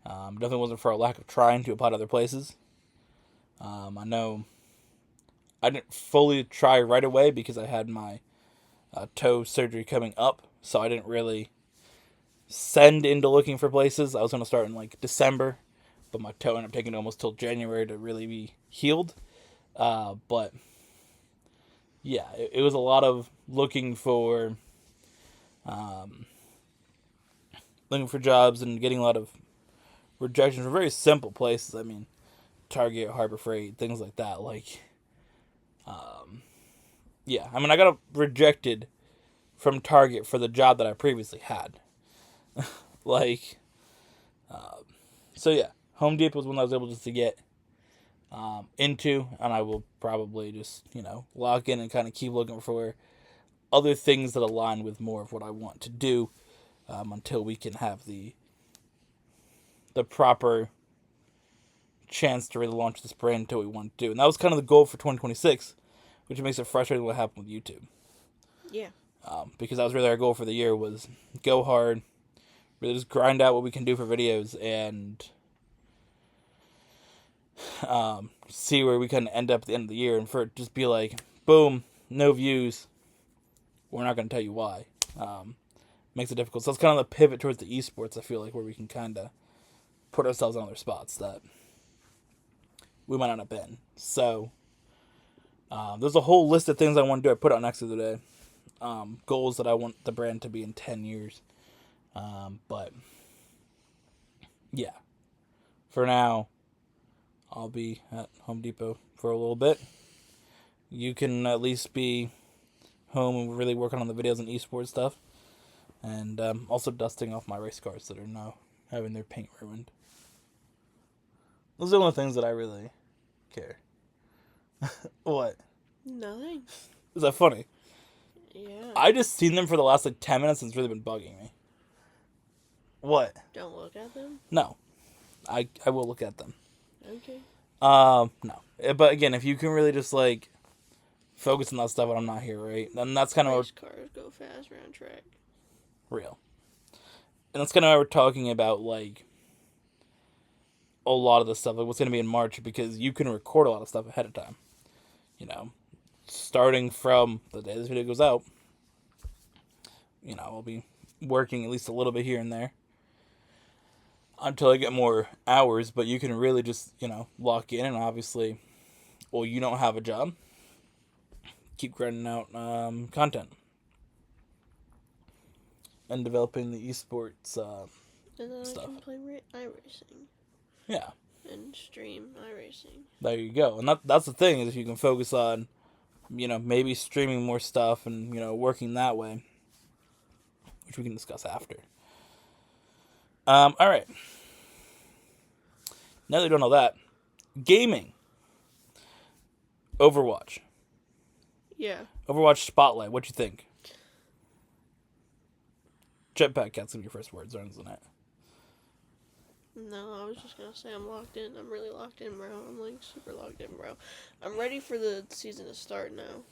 Definitely wasn't for a lack of trying to apply to other places. I know I didn't fully try right away because I had my toe surgery coming up. So I didn't really send into looking for places. I was going to start in, like, December. But my toe ended up taking almost till January to really be healed. But, yeah, it was a lot of looking for jobs and getting a lot of rejections from very simple places. I mean, Target, Harbor Freight, things like that. Like, yeah. I mean, I got rejected from Target for the job that I previously had. Like, so yeah. Home Depot was one I was able just to get into, and I will probably just, lock in and kind of keep looking for other things that align with more of what I want to do until we can have the proper chance to really launch this brand until we want to do. And that was kind of the goal for 2026, which makes it frustrating what happened with YouTube. Yeah. Because that was really our goal for the year, was go hard, really just grind out what we can do for videos, and see where we can end up at the end of the year. And for it just be like, boom, no views, we're not going to tell you why. Makes it difficult. So it's kind of the pivot towards the esports, I feel like, where we can kind of put ourselves in other spots that we might not have been. So there's a whole list of things I want to do. I put out next the other day. Goals that I want the brand to be in 10 years. But yeah, for now, I'll be at Home Depot for a little bit. You can at least be home and really working on the videos and esports stuff. And also dusting off my race cars that are now having their paint ruined. Those are the only things that I really care. What? Nothing. Is that funny? Yeah. I just seen them for the last 10 minutes and it's really been bugging me. What? Don't look at them? No. I will look at them. Okay. No. But again, if you can really just focus on that stuff when I'm not here, right? Then that's kind of Race cars go fast around track. real. And that's kind of why we're talking about a lot of the stuff, what's going to be in March, because you can record a lot of stuff ahead of time. Starting from the day this video goes out, I'll be working at least a little bit here and there until I get more hours, but you can really just, lock in and obviously, you don't have a job, keep grinding out content and developing the esports And then stuff. I can play iRacing. Yeah. And stream iRacing. There you go. And that's the thing, is if you can focus on, maybe streaming more stuff and, working that way, which we can discuss after. All right. Now that we don't know that, gaming. Overwatch. Yeah. Overwatch Spotlight. What you think? Jetpack Cat's gonna be your first words, isn't it? No, I was just gonna say I'm locked in. I'm really locked in, bro. I'm super locked in, bro. I'm ready for the season to start now.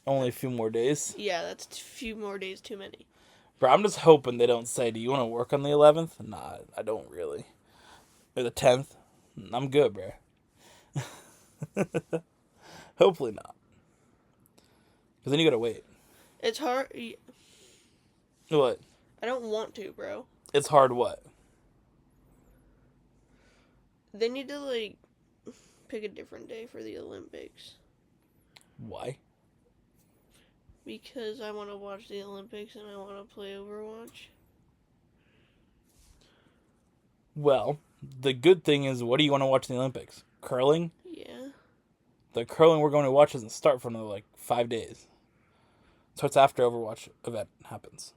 Only a few more days. Yeah, that's a few more days too many. Bro, I'm just hoping they don't say, do you want to work on the 11th? Nah, I don't really. Or the 10th? I'm good, bro. Hopefully not. Because then you gotta wait. It's hard. What? I don't want to, bro. It's hard what? They need to, pick a different day for the Olympics. Why? Because I want to watch the Olympics and I want to play Overwatch. Well, the good thing is, what do you want to watch in the Olympics? Curling? Yeah. The curling we're going to watch doesn't start for another, 5 days. So it's after Overwatch event happens.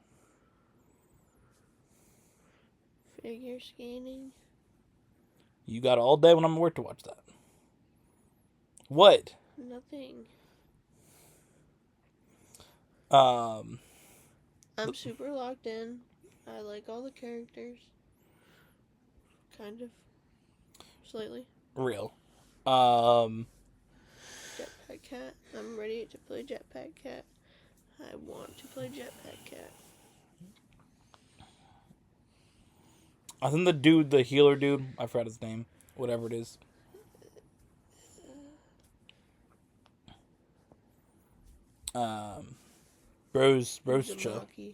Figure skating. You got all day when I'm at work to watch that. What? Nothing. Um, I'm super locked in. I like all the characters. Kind of. Slightly. real. Jetpack Cat. I'm ready to play Jetpack Cat. I want to play Jetpack Cat. I think the healer dude, I forgot his name, whatever it is. Bro's chill. Damaki.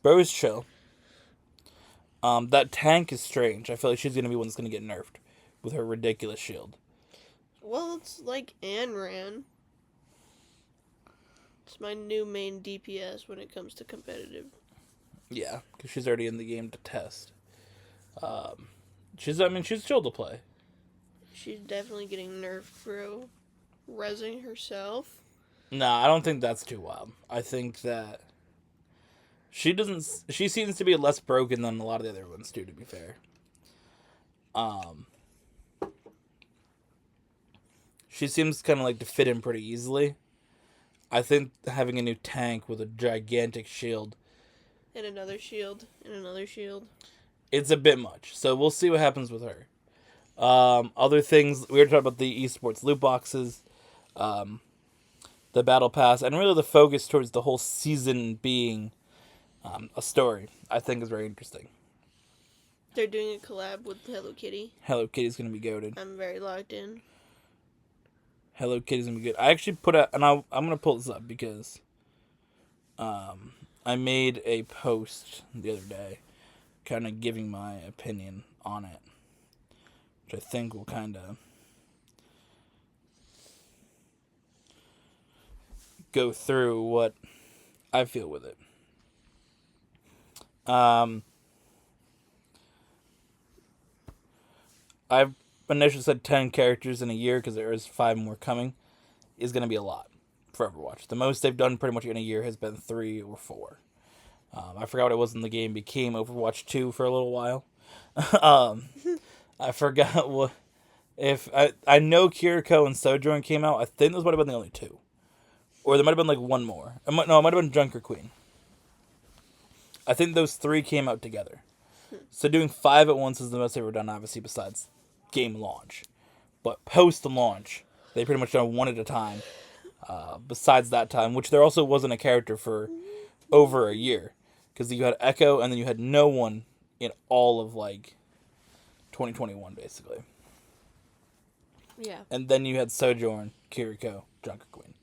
Bro's chill. That tank is strange. I feel like she's gonna be one that's gonna get nerfed with her ridiculous shield. Well, it's like Ayn Rand. It's my new main DPS when it comes to competitive. Yeah, because she's already in the game to test. She's chill to play. She's definitely getting nerfed, bro. Rezzing herself. Nah, I don't think that's too wild. I think that she seems to be less broken than a lot of the other ones too, to be fair. She seems kind of to fit in pretty easily. I think having a new tank with a gigantic shield. And another shield. And another shield. It's a bit much. So we'll see what happens with her. Other things, we were talking about the esports loot boxes, the battle pass, and really the focus towards the whole season being a story, I think is very interesting. They're doing a collab with Hello Kitty. Hello Kitty's going to be goated. I'm very locked in. Hello Kitty's going to be good. I actually put out, and I'm going to pull this up because I made a post the other day kind of giving my opinion on it, which I think will kind of go through what I feel with it. I've initially said 10 characters in a year because there is 5 more coming. Is going to be a lot. for Overwatch. The most they've done pretty much in a year has been 3 or 4. I forgot what it was in the game. Became Overwatch 2 for a little while. I forgot what. If I know Kiriko and Sojourn came out. I think those might have been the only 2. Or there might have been like one more. It might have been Junker Queen. I think those 3 came out together. So doing 5 at once is the most they've ever done, obviously, besides game launch. But post-launch, they pretty much done 1 at a time. Besides that time, which there also wasn't a character for over a year. Because you had Echo, and then you had no one in all of, 2021, basically. Yeah. And then you had Sojourn, Kiriko, Junker Queen.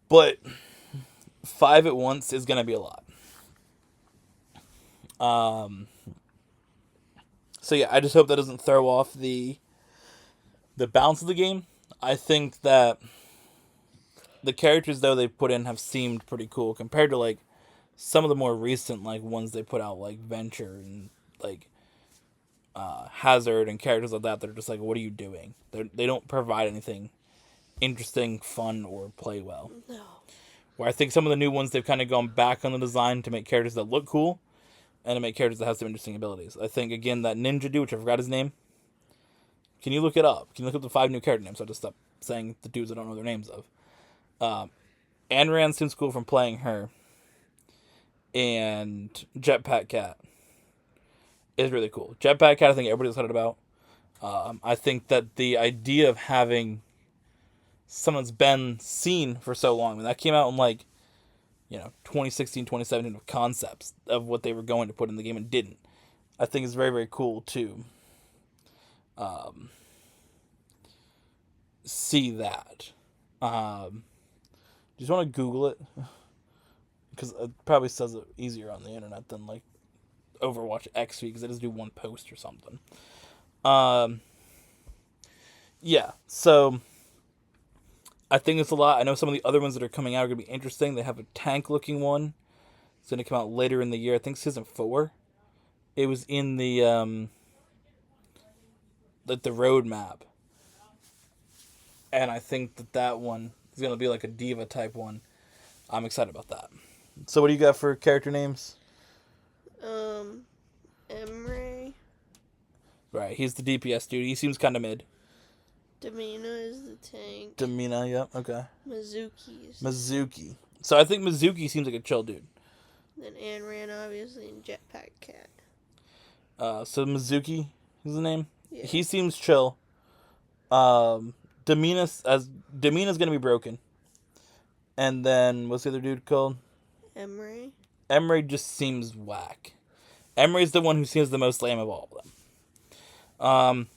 But 5 at once is going to be a lot. So yeah, I just hope that doesn't throw off the balance of the game. I think that the characters, though, they put in have seemed pretty cool compared to, some of the more recent, ones they put out, like Venture and, Hazard and characters like that. They're just what are you doing? They don't provide anything interesting, fun, or play well. No. Where I think some of the new ones, they've kind of gone back on the design to make characters that look cool and to make characters that have some interesting abilities. I think, again, that ninja dude, which I forgot his name. Can you look it up? Can you look up the 5 new character names? I'll just stop saying the dudes I don't know their names of. Anran seems cool from playing her. And Jetpack Cat is really cool. Jetpack Cat, I think everybody's excited about. I think that the idea of having someone that's been seen for so long, that came out in 2016, 2017 with concepts of what they were going to put in the game and didn't. I think it's very, very cool to see that. Just want to Google it because it probably says it easier on the internet than Overwatch XP because they just do one post or something. Yeah, so I think it's a lot. I know some of the other ones that are coming out are going to be interesting. They have a tank-looking one. It's going to come out later in the year. I think Season 4. It was in the roadmap. And I think that one is going to be a diva-type one. I'm excited about that. So what do you got for character names? Emre. Right, he's the DPS dude. He seems kind of mid. Damina is the tank. Damina, yep, okay. Mizuki. So I think Mizuki seems like a chill dude. Then Anran, obviously, and Jetpack Cat. So Mizuki is the name? Yeah. He seems chill. Damina's gonna be broken. And then, what's the other dude called? Emre. Emre just seems whack. Emery's the one who seems the most lame of all of them.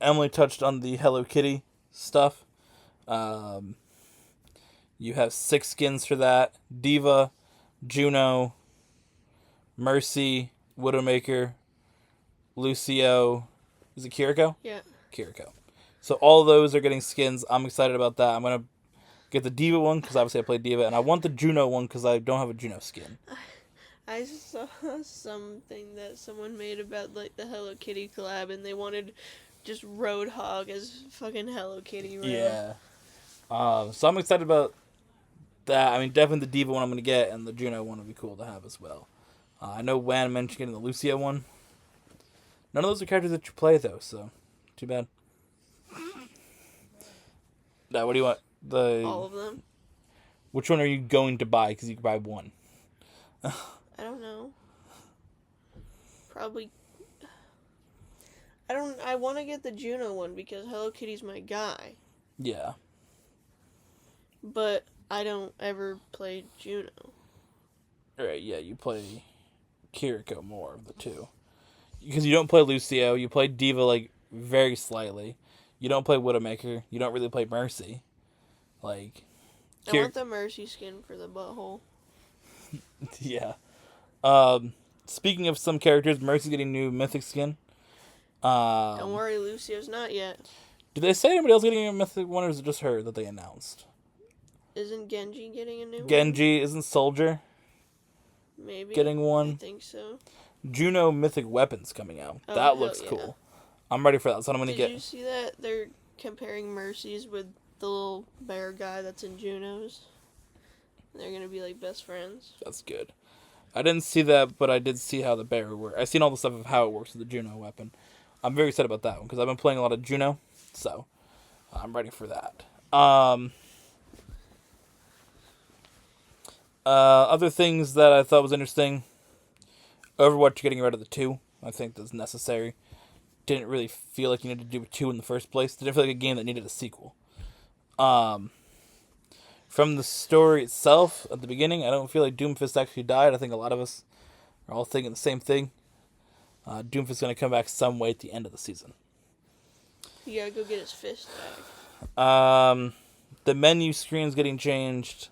Emily touched on the Hello Kitty stuff. You have 6 skins for that. Diva, Juno, Mercy, Widowmaker, Lucio. Is it Kiriko? Yeah. Kiriko. So all those are getting skins. I'm excited about that. I'm going to get the Diva one because obviously I played Diva. And I want the Juno one because I don't have a Juno skin. I saw something that someone made about the Hello Kitty collab, and they wanted just Roadhog as fucking Hello Kitty. Right? Yeah. So I'm excited about that. I mean, definitely the Diva one I'm going to get, and the Juno one would be cool to have as well. I know Wan mentioned getting the Lucio one. None of those are characters that you play, though, so too bad. Now, what do you want? All of them. Which one are you going to buy? Because you can buy one. I don't know. Probably. I want to get the Juno one because Hello Kitty's my guy. Yeah. But I don't ever play Juno. Alright, yeah, you play Kiriko more of the two. Because you don't play Lucio, you play Diva, very slightly. You don't play Widowmaker, you don't really play Mercy. I want the Mercy skin for the butthole. Yeah. Speaking of some characters, Mercy's getting new Mythic skin. Don't worry, Lucio's not yet. Did they say anybody else getting a Mythic one, or is it just her that they announced? Isn't Genji getting a new one? Genji, isn't Soldier Maybe. getting one? I think so. Juno Mythic Weapons coming out. Oh, that looks yeah. cool. I'm ready for that. That's what I'm going to get. Did you see that? They're comparing Mercies with the little bear guy that's in Juno's. They're gonna be like best friends. That's good. I didn't see that, but I did see how the bear works. I've seen all the stuff of how it works with the Juno weapon. I'm very excited about that one because I've been playing a lot of Juno, so I'm ready for that. Other things that I thought was interesting. Overwatch getting rid of the 2. I think that's necessary. Didn't really feel like you needed to do a 2 in the first place. Didn't feel like a game that needed a sequel. From the story itself, at the beginning, I don't feel like Doomfist actually died. I think a lot of us are all thinking the same thing. Doomfist is going to come back some way at the end of the season. You gotta go get his fist back. The menu screen's getting changed.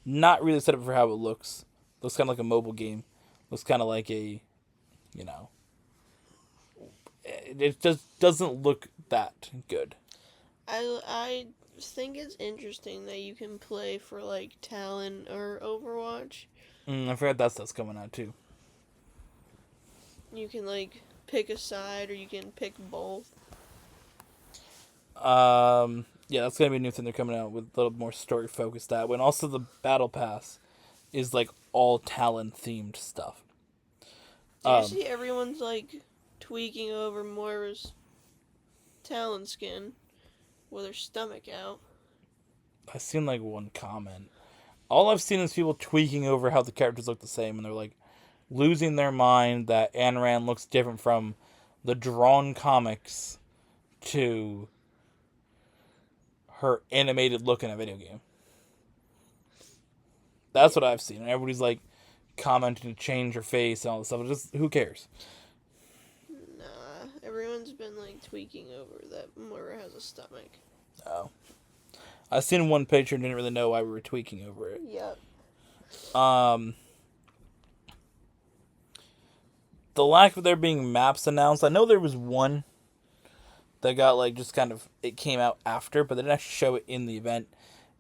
Not really set up for how it looks. Looks kind of like a mobile game. Looks kind of like a, it just doesn't look that good. I think it's interesting that you can play for like Talon or Overwatch. I forgot that stuff's coming out too. You can like pick a side or you can pick both. Yeah, that's gonna be a new thing they're coming out with, a little more story focused that way. And also the battle pass is like all Talon themed stuff. Do you see everyone's like tweaking over Moira's Talon skin with her stomach out? I've seen like one comment. All I've seen is people tweaking over how the characters look the same, and they're like losing their mind that Ayn Rand looks different from the drawn comics to her animated look in a video game. That's what I've seen. And everybody's like commenting to change her face and all this stuff. Just who cares? Nah, everyone's been like tweaking over that Moira has a stomach. Oh. I seen one picture and didn't really know why we were tweaking over it. Yep. The lack of there being maps announced. I know there was one that got like just kind of, it came out after, but they didn't actually show it in the event.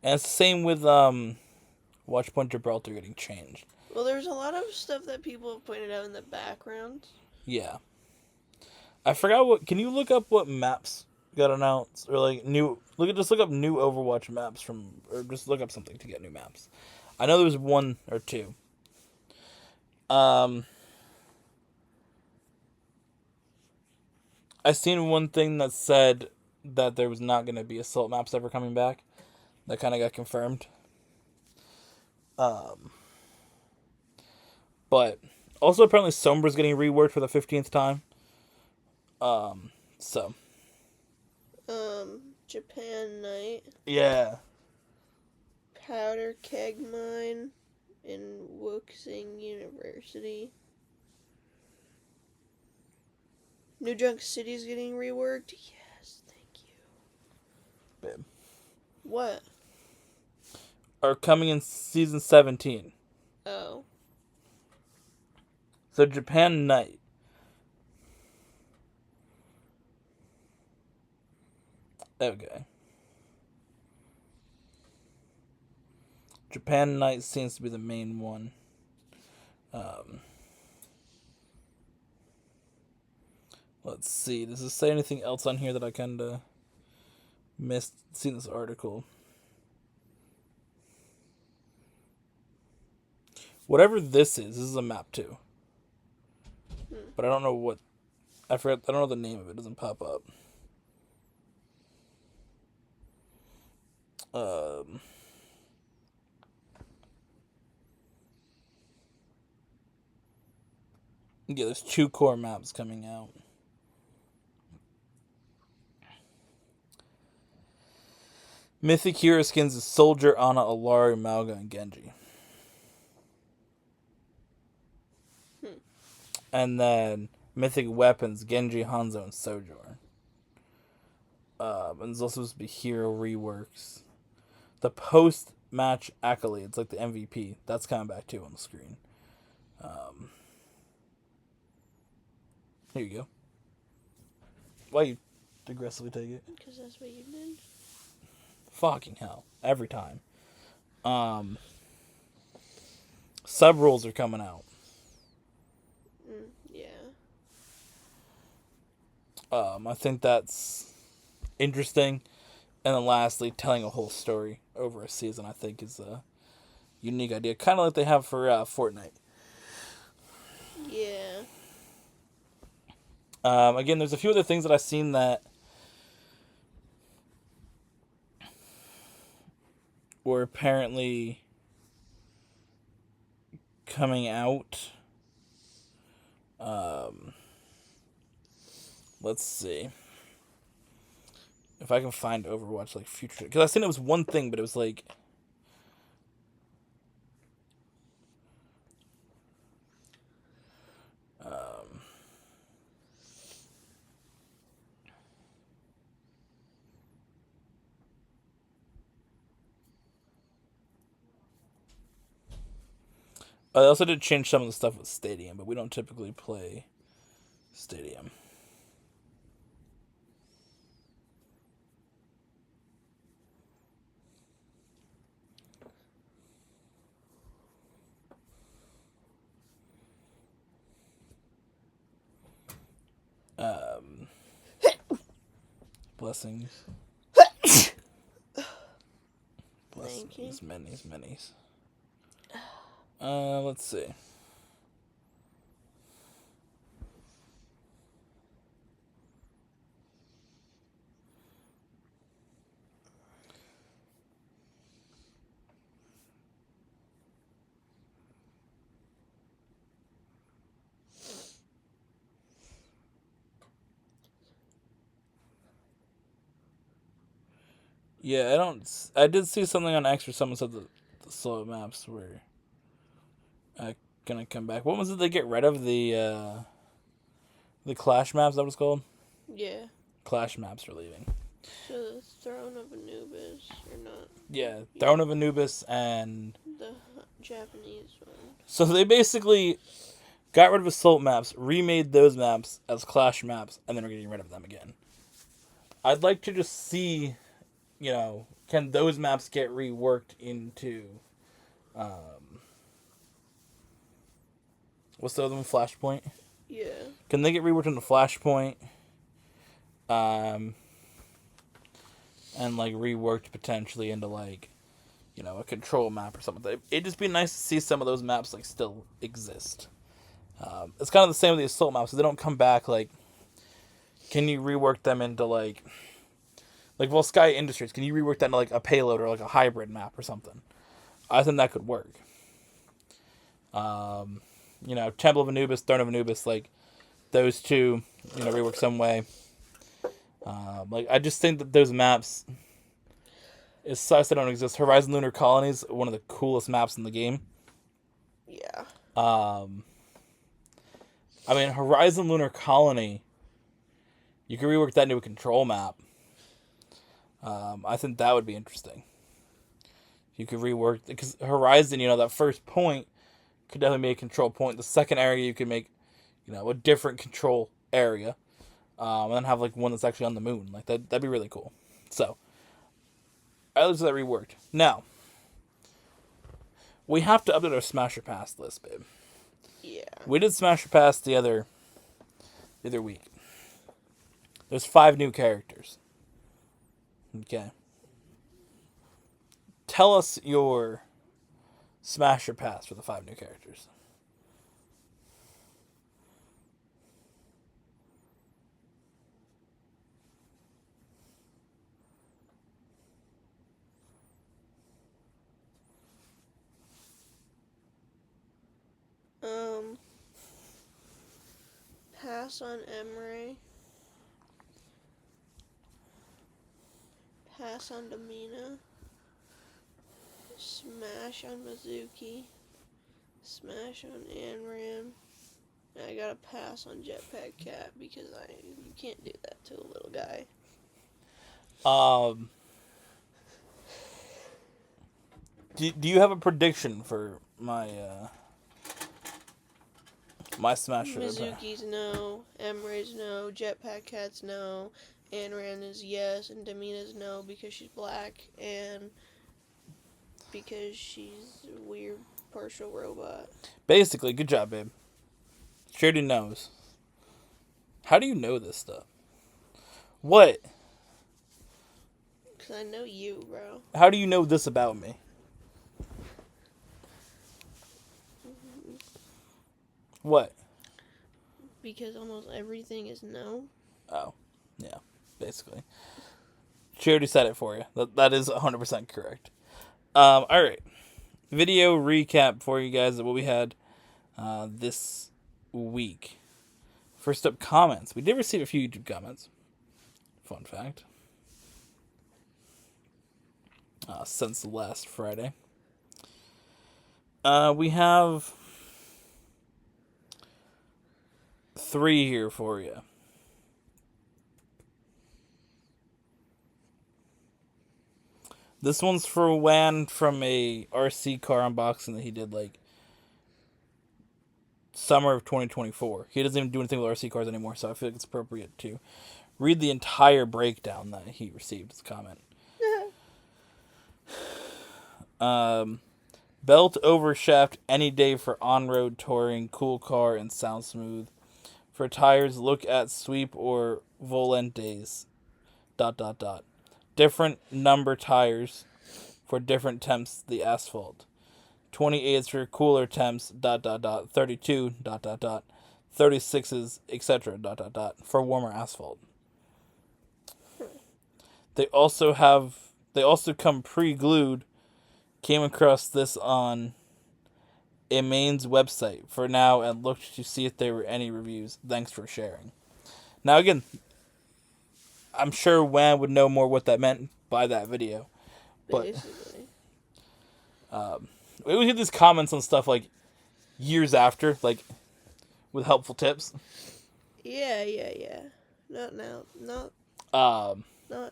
And it's the same with Watchpoint Gibraltar getting changed. Well, there's a lot of stuff that people have pointed out in the background. Yeah. I forgot what, can you look up what maps got announced? Or like just look up new Overwatch maps or just look up something to get new maps. I know there was 1 or 2. I seen one thing that said that there was not going to be assault maps ever coming back. That kind of got confirmed. But also apparently Sombra's getting reworked for the 15th time. So. Japan Night. Yeah. Powder Keg Mine in Wuxing University. New Junk City's getting reworked. Yes, thank you. Babe. What? Are coming in season 17. Oh. So Japan Night. Okay. Japan Night seems to be the main one. Let's see. Does it say anything else on here that I kind of missed seeing this article? Whatever this is a map too. But I don't know what. I forgot. I don't know the name of it. It doesn't pop up. Yeah, there's 2 core maps coming out. Mythic Hero skins is Soldier, Ana, Alari, Malga, and Genji. And then Mythic Weapons, Genji, Hanzo, and Sojourn. And there's also supposed to be hero reworks. The post-match accolades, like the MVP, that's coming back too on the screen. Here you go. Why you aggressively take it? Because that's what you did. Fucking hell. Every time. Sub rules are coming out. Yeah. I think that's interesting. And then lastly, telling a whole story over a season, I think, is a unique idea. Kind of like they have for Fortnite. Yeah. Again, there's a few other things that I've seen that were apparently coming out. Let's see if I can find Overwatch like future, because I seen it was one thing, but it was like I also did change some of the stuff with Stadium, but we don't typically play Stadium. Blessings. Thank you. Minis. Let's see. Yeah, I did see something on X where someone said the slow maps were gonna come back. What was it? They get rid of the Clash maps. That was called. Yeah. Clash maps are leaving. So the Throne of Anubis, or not? Yeah, Throne of Anubis and The Japanese one. so they basically got rid of Assault maps, remade those maps as Clash maps, and then are getting rid of them again. I'd like to just see, can those maps get reworked into, what's the other one, Flashpoint? Yeah. Can they get reworked into Flashpoint? And like reworked potentially into like, a control map or something. It'd just be nice to see some of those maps like still exist. It's kind of the same with the Assault maps. So they don't come back. Like, can you rework them into like Sky Industries? Can you rework that into like a payload or like a hybrid map or something? I think that could work. Temple of Anubis, Throne of Anubis, like those two, rework some way. I just think that those maps, it's such they don't exist. Horizon Lunar Colony is one of the coolest maps in the game. Yeah. Horizon Lunar Colony, you can rework that into a control map. I think that would be interesting. You could rework, because Horizon, that first point could definitely be a control point. The second area you could make, a different control area. And then have like one that's actually on the moon. Like that'd be really cool. So I looked at that reworked. Now we have to update our Smasher Pass list, babe. Yeah. We did Smasher Pass the other week. There's 5 new characters. Okay. Tell us your Smasher Pass for the 5 new characters. Pass on Emre. Pass on Domina. Smash on Mizuki. Smash on Anram. And I gotta pass on Jetpack Cat because you can't do that to a little guy. Do you have a prediction for my my Smasher? Mizuki's no, Emre's no, Jetpack Cat's no, Anran is yes, and Domina's no because she's black and because she's a weird partial robot. Basically, good job, babe. Shady knows. How do you know this stuff? What? Because I know you, bro. How do you know this about me? What? Because almost everything is no. Oh, yeah, basically. She already said it for you. That is 100% correct. All right. Video recap for you guys of what we had this week. First up, comments. We did receive a few YouTube comments. Fun fact. Since last Friday. We have 3 here for you. This one's for Wan from a RC car unboxing that he did like summer of 2024. He doesn't even do anything with RC cars anymore, so I feel like it's appropriate to read the entire breakdown that he received as a comment. Belt over shaft any day for on-road touring, cool car, and sound smooth. For tires, look at sweep or Volantes. ... Different number tires for different temps the asphalt. 28s for cooler temps ... 32 ... 36s, etc. ... for warmer asphalt. They also come pre-glued. Came across this on a Maine's website for now and looked to see if there were any reviews. Thanks for sharing. Now again, I'm sure Wan would know more what that meant by that video. But Basically. we always get these comments on stuff like years after, like with helpful tips. Yeah. Not now. Not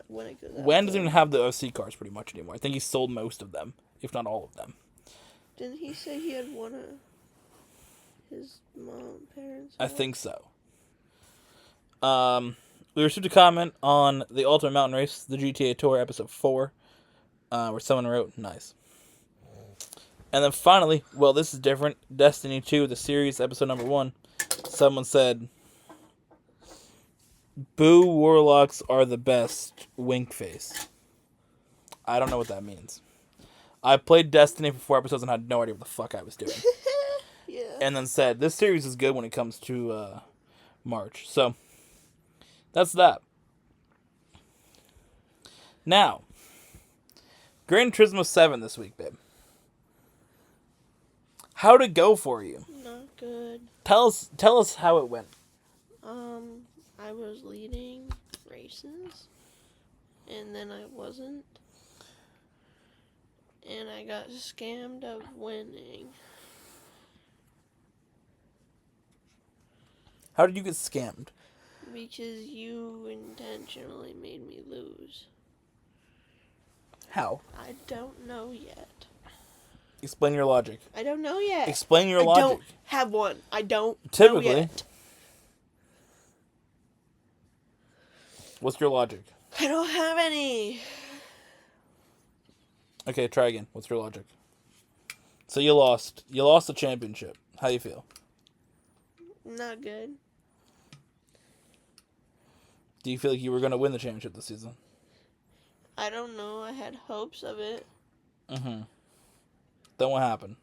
when it goes out. Wan doesn't even have the OC cars pretty much anymore. I think he sold most of them, if not all of them. Didn't he say he had one of his parents? I think so. We received a comment on the Ultimate Mountain Race, the GTA Tour, episode 4, where someone wrote, nice. And then finally, well, this is different, Destiny 2, the series, episode number 1, someone said, boo, warlocks are the best, wink face. I don't know what that means. I played Destiny for 4 episodes and had no idea what the fuck I was doing. Yeah. And then said, this series is good when it comes to March. So, that's that. Now, Gran Turismo 7 this week, babe. How'd it go for you? Not good. Tell us how it went. I was leading races, and then I wasn't. And I got scammed of winning. How did you get scammed? Because you intentionally made me lose. How? I don't know yet. Explain your logic. I don't know yet. Explain your I logic. don't have one. I don't Typically. know yet. What's your logic? I don't have any. Okay, try again. What's your logic? So you lost. You lost the championship. How do you feel? Not good. Do you feel like you were going to win the championship this season? I don't know. I had hopes of it. Mm-hmm. Then what happened?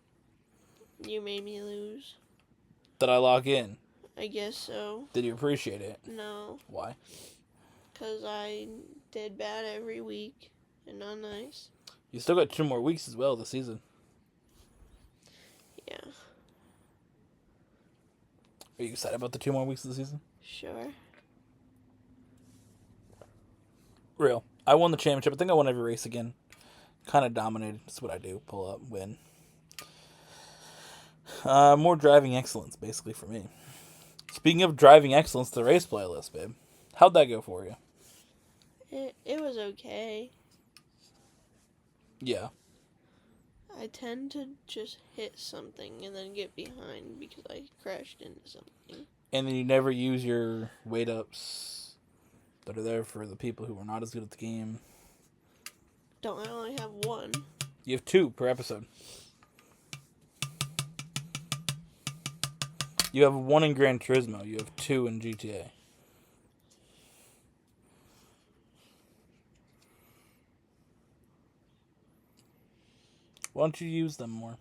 You made me lose. Did I lock in? I guess so. Did you appreciate it? No. Why? Because I did bad every week. And not nice. You still got 2 more weeks as well this season. Yeah. Are you excited about the 2 more weeks of the season? Sure. Real. I won the championship. I think I won every race again. Kind of dominated. That's what I do. Pull up, win. More driving excellence, basically, for me. Speaking of driving excellence, the race playlist, babe. How'd that go for you? It was okay. Yeah. I tend to just hit something and then get behind because I crashed into something. And then you never use your weight ups that are there for the people who are not as good at the game. Don't I only have one? You have 2 per episode. You have 1 in Gran Turismo. You have 2 in GTA. Why don't you use them more?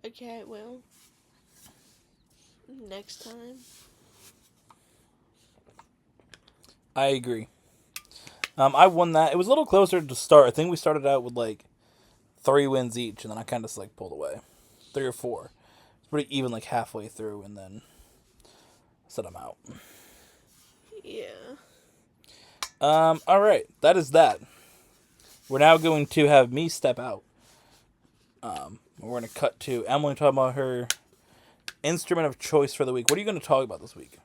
Okay, well, next time. I agree. I won that. It was a little closer to start. I think we started out with like 3 wins each, and then I kind of just like pulled away. 3 or 4. It's pretty even like halfway through, and then said I'm out. Yeah. All right, that is that. We're now going to have me step out. We're going to cut to Emily talking about her instrument of choice for the week. What are you going to talk about this week?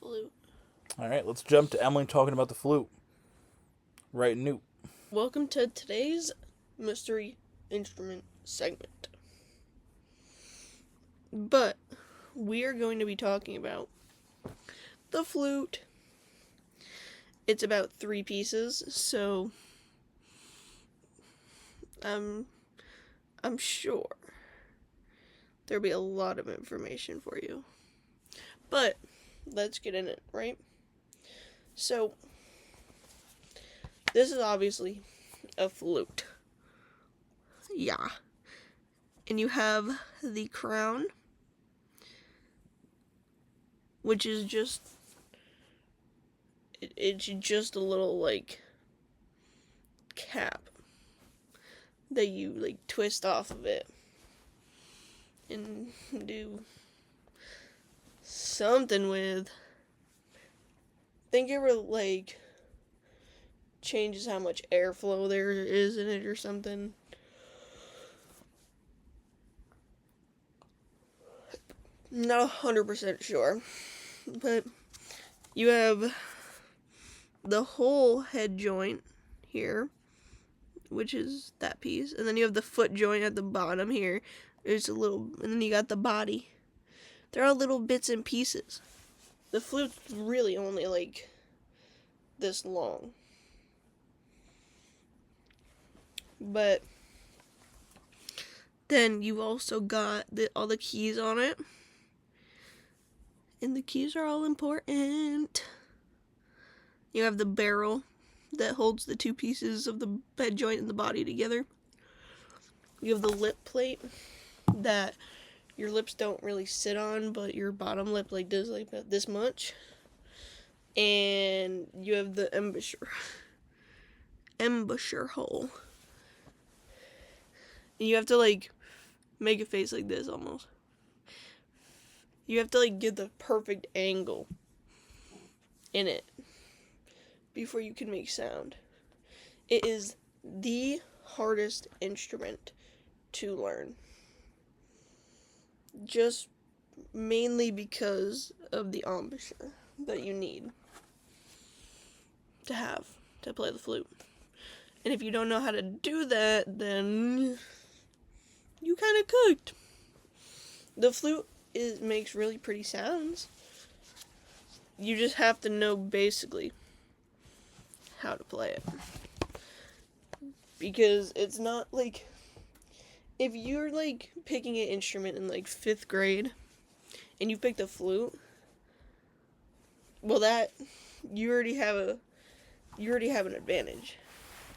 Flute. All right, let's jump to Emily talking about the flute. Right, Newt. Welcome to today's mystery instrument segment. But we are going to be talking about the flute. It's about 3 pieces, so I'm sure there'll be a lot of information for you. But let's get in it, right? So this is obviously a flute. Yeah. And you have the crown, which is just, it's just a little, like, cap that you, like, twist off of it and do something with. Think it really, like, changes how much airflow there is in it or something. Not 100% sure, but you have the whole head joint here, which is that piece, and then you have the foot joint at the bottom here. There's a little, and then you got the body. They're all little bits and pieces. The flute's really only like this long, but then you also got all the keys on it. And the keys are all important. You have the barrel that holds the 2 pieces of the head joint and the body together. You have the lip plate that your lips don't really sit on, but your bottom lip like does like this much. And you have the embouchure hole. And you have to like make a face like this almost. You have to like get the perfect angle in it before you can make sound. It is the hardest instrument to learn. Just mainly because of the embouchure that you need to have to play the flute. And if you don't know how to do that, then you kind of cooked. The flute makes really pretty sounds. You just have to know basically how to play it. Because it's not like, if you're like picking an instrument in like 5th grade and you picked a flute, well that, you already have an advantage.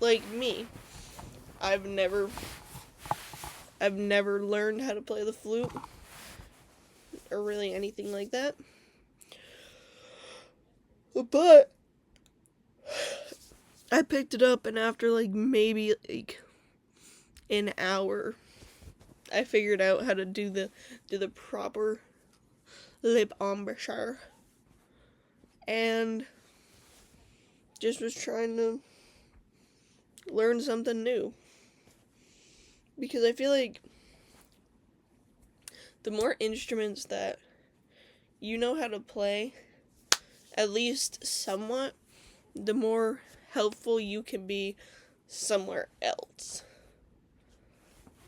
Like me, I've never learned how to play the flute or really anything like that. But I picked it up, and after like maybe like an hour, I figured out how to do the proper lip embouchure, and just was trying to learn something new. Because I feel like the more instruments that you know how to play, at least somewhat, the more helpful you can be somewhere else.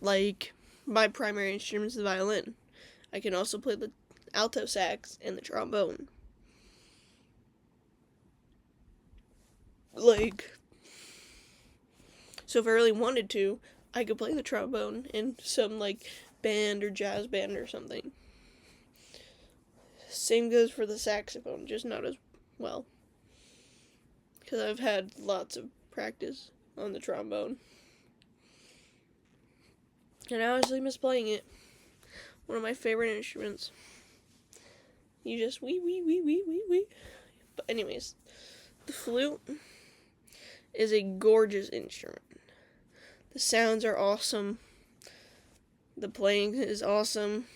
Like, my primary instrument is the violin. I can also play the alto sax and the trombone. Like, so if I really wanted to, I could play the trombone in some, like, band or jazz band or something. Same goes for the saxophone, just not as well. Because I've had lots of practice on the trombone. And I honestly miss playing it. One of my favorite instruments. You just wee. But anyways, the flute is a gorgeous instrument. The sounds are awesome. The playing is awesome.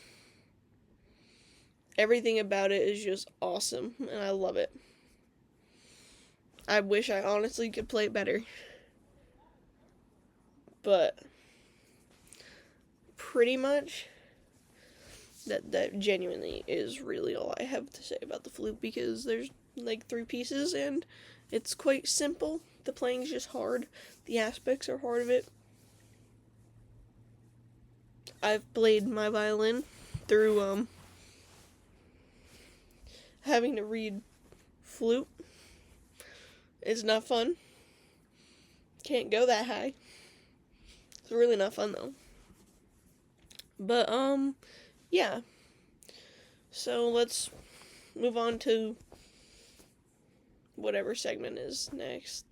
Everything about it is just awesome, and I love it. I wish I honestly could play better. But pretty much that genuinely is really all I have to say about the flute, because there's like 3 pieces and it's quite simple. The playing's just hard. The aspects are hard of it. I've played my violin through having to read flute. It's not fun. Can't go that high. It's really not fun though. But yeah. So let's move on to whatever segment is next.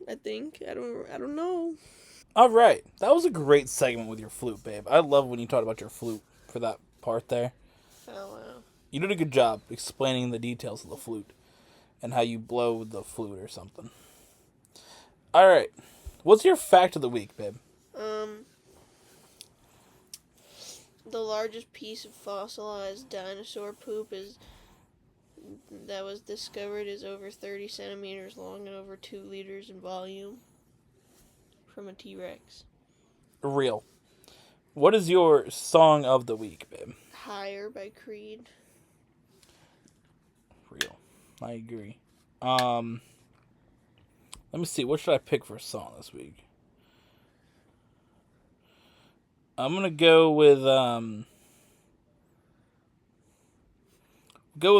I think. I don't know. All right. That was a great segment with your flute, babe. I love when you talked about your flute for that part there. Oh wow. You did a good job explaining the details of the flute and how you blow the flute or something. All right. What's your fact of the week, babe? The largest piece of fossilized dinosaur poop that was discovered is over 30 centimeters long and over 2 liters in volume from a T-Rex. Real. What is your song of the week, babe? Higher by Creed. Real. I agree. Let me see. What should I pick for a song this week? I'm gonna go with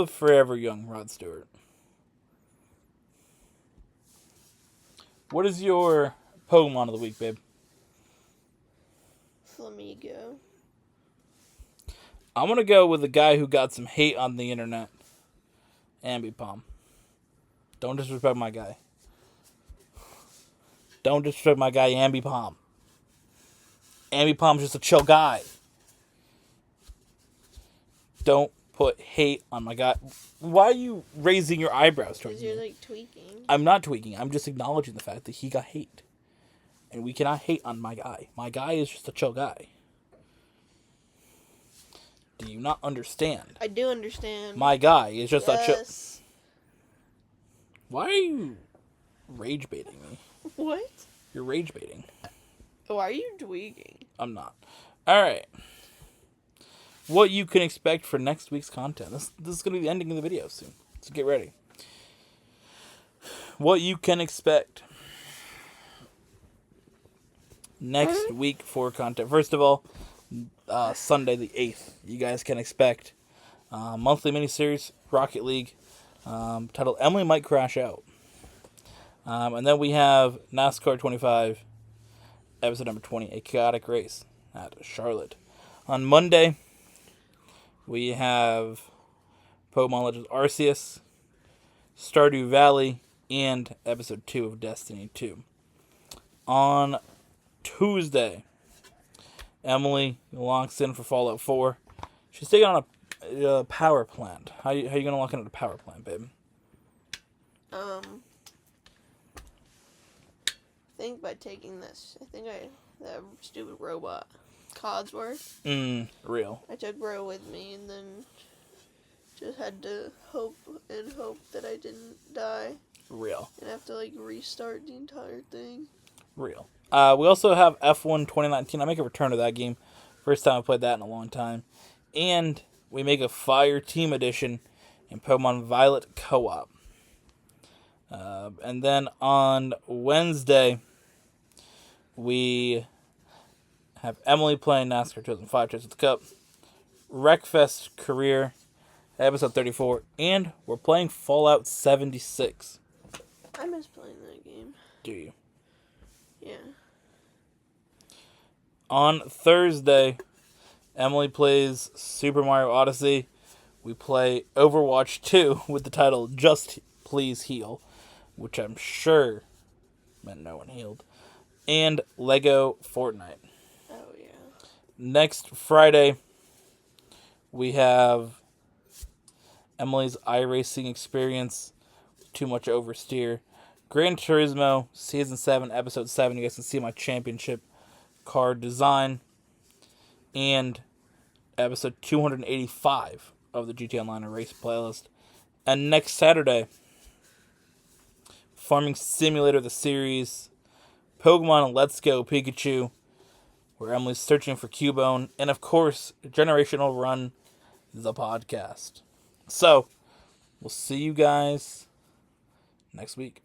Forever Young, Rod Stewart. What is your Pokemon of the week, babe? Flamigo. I'm gonna go with the guy who got some hate on the internet. Ambipom. Don't disrespect my guy. Don't disrespect my guy, Ambipom. Ambipom's just a chill guy. Don't put hate on my guy. Why are you raising your eyebrows towards Because you're me? like tweaking. I'm not tweaking. I'm just acknowledging the fact that he got hate. And we cannot hate on my guy. My guy is just a chill guy. Do you not understand? I do understand. My guy is just a chill... Yes. Why are you rage baiting me? What? You're rage baiting. Why are you tweaking? I'm not. Alright. What you can expect for next week's content. This is going to be the ending of the video soon. So get ready. What you can expect next week for content. First of all, Sunday the 8th, you guys can expect monthly miniseries, Rocket League, titled Emily Might Crash Out. And then we have NASCAR 25, episode number 20, A Chaotic Race at Charlotte. On Monday, we have Pokemon Legends Arceus, Stardew Valley, and episode 2 of Destiny 2. On Tuesday, Emily locks in for Fallout 4. She's taking on a power plant. How you going to lock into the power plant, babe? I think by taking this. That stupid robot. Codsworth. Real. I took Bro with me and then just had to hope that I didn't die. Real. And have to restart the entire thing. Real. We also have F1 2019. I make a return to that game. First time I've played that in a long time. And we make a Fire Team Edition in Pokemon Violet Co-op. And then on Wednesday, we have Emily playing NASCAR 2005 Chase of the Cup, Wreckfest Career, episode 34, and we're playing Fallout 76. I miss playing that game. Do you? Yeah. On Thursday, Emily plays Super Mario Odyssey. We play Overwatch 2 with the title Just Please Heal, which I'm sure meant no one healed, and Lego Fortnite. next Friday, we have Emily's iRacing experience. Too much oversteer. Gran Turismo Season 7, Episode 7. You guys can see my championship car design. And Episode 285 of the GT Online Race playlist. And next Saturday, Farming Simulator, the series. Pokemon Let's Go Pikachu, where Emily's searching for Cubone. And of course, Generational Run, the podcast. So, we'll see you guys next week.